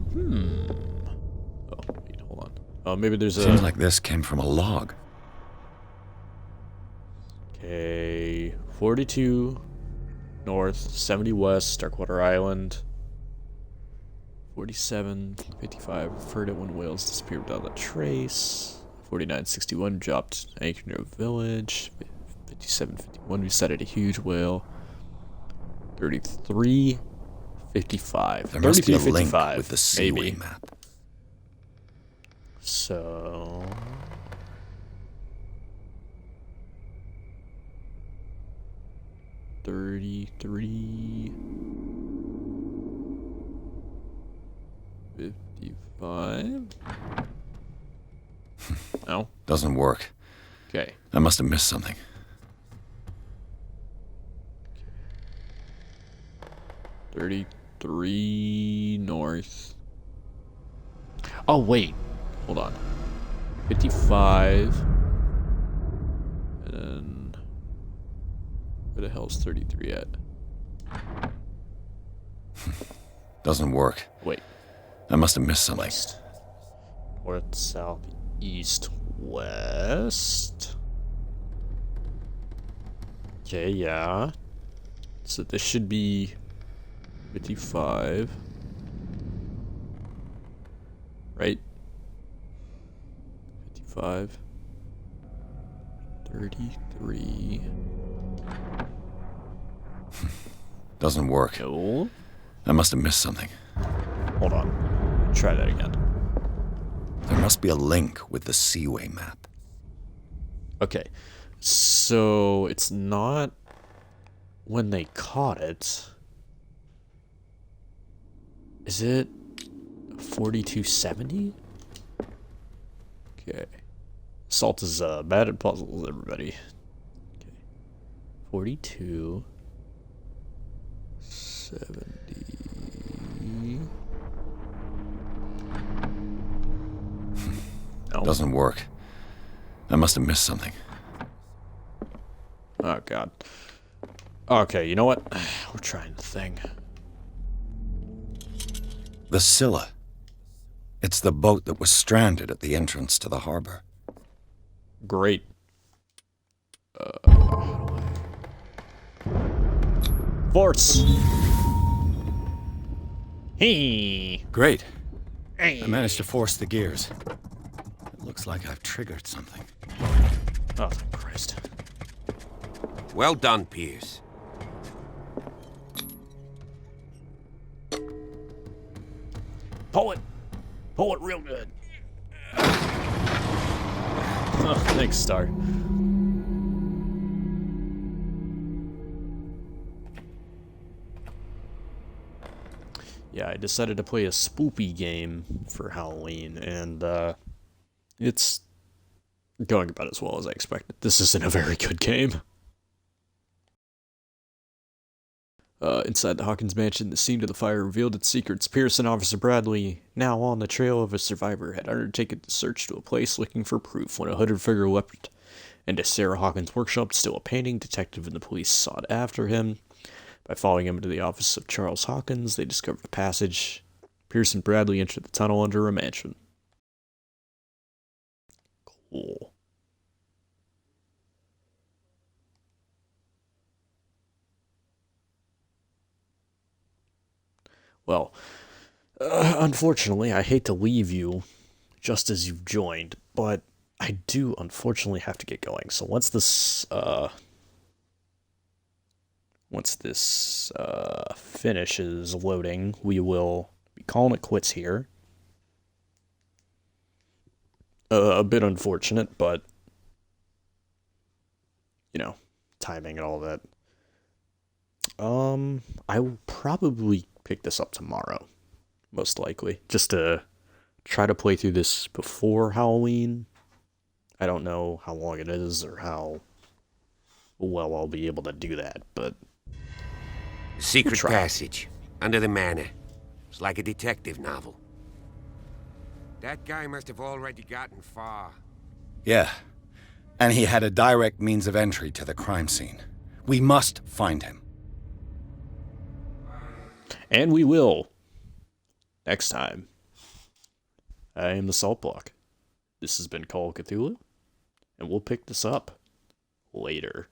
hold on. Oh, maybe there's a... Seems like this came from a log. Okay, 42 north, 70 west, Darkwater Island. 47, 55, referred it when whales disappeared without a trace. 4961 dropped anchor near a village. 5751 we sighted a huge whale. 3355. There must be a link 3355, with the Seaway maybe. map. So 33 55. No. Doesn't work. Okay. I must have missed something. 33 north. Oh, wait. Hold on. 55. And then... where the hell's 33 at? Doesn't work. Wait. I must have missed something. West. North, south, east, west. Okay, yeah. So this should be 55. Right? 55. 33. Doesn't work. No. I must have missed something. Hold on. Try that again. There must be a link with the Seaway map. Okay. So it's not when they caught it. Is it 4270? Okay. Salt is bad at puzzles, everybody. Okay. 4270. No. Doesn't work. I must have missed something. Oh, God. Okay, you know what? We're trying the thing. The Scylla. It's the boat that was stranded at the entrance to the harbor. Great. Force! Hey! Great. Hey. I managed to force the gears. It looks like I've triggered something. Oh, thank Christ. Well done, Pierce. Pull it! Pull it real good. Oh, thanks, Star. Yeah, I decided to play a spoopy game for Halloween, and it's going about as well as I expected. This isn't a very good game. Inside the Hawkins mansion, the scene of the fire revealed its secrets. Pierce and Officer Bradley, now on the trail of a survivor, had undertaken a search to a place looking for proof when a hooded figure leapt into Sarah Hawkins' workshop to steal a painting. Detective and the police sought after him. By following him into the office of Charles Hawkins, they discovered a passage. Pierce and Bradley entered the tunnel under a mansion. Cool. Well, unfortunately, I hate to leave you just as you've joined, but I do unfortunately have to get going. So once this finishes loading, we will be calling it quits here. A bit unfortunate, but you know, timing and all that. I will probably pick this up tomorrow, most likely, just to try to play through this before Halloween. I don't know how long it is or how well I'll be able to do that, but Secret try. passage, under the manor. It's like a detective novel. That guy must have already gotten far. Yeah. And he had a direct means of entry to the crime scene. We must find him. And we will. Next time. I am the Salt Block. This has been Call of Cthulhu. And we'll pick this up later.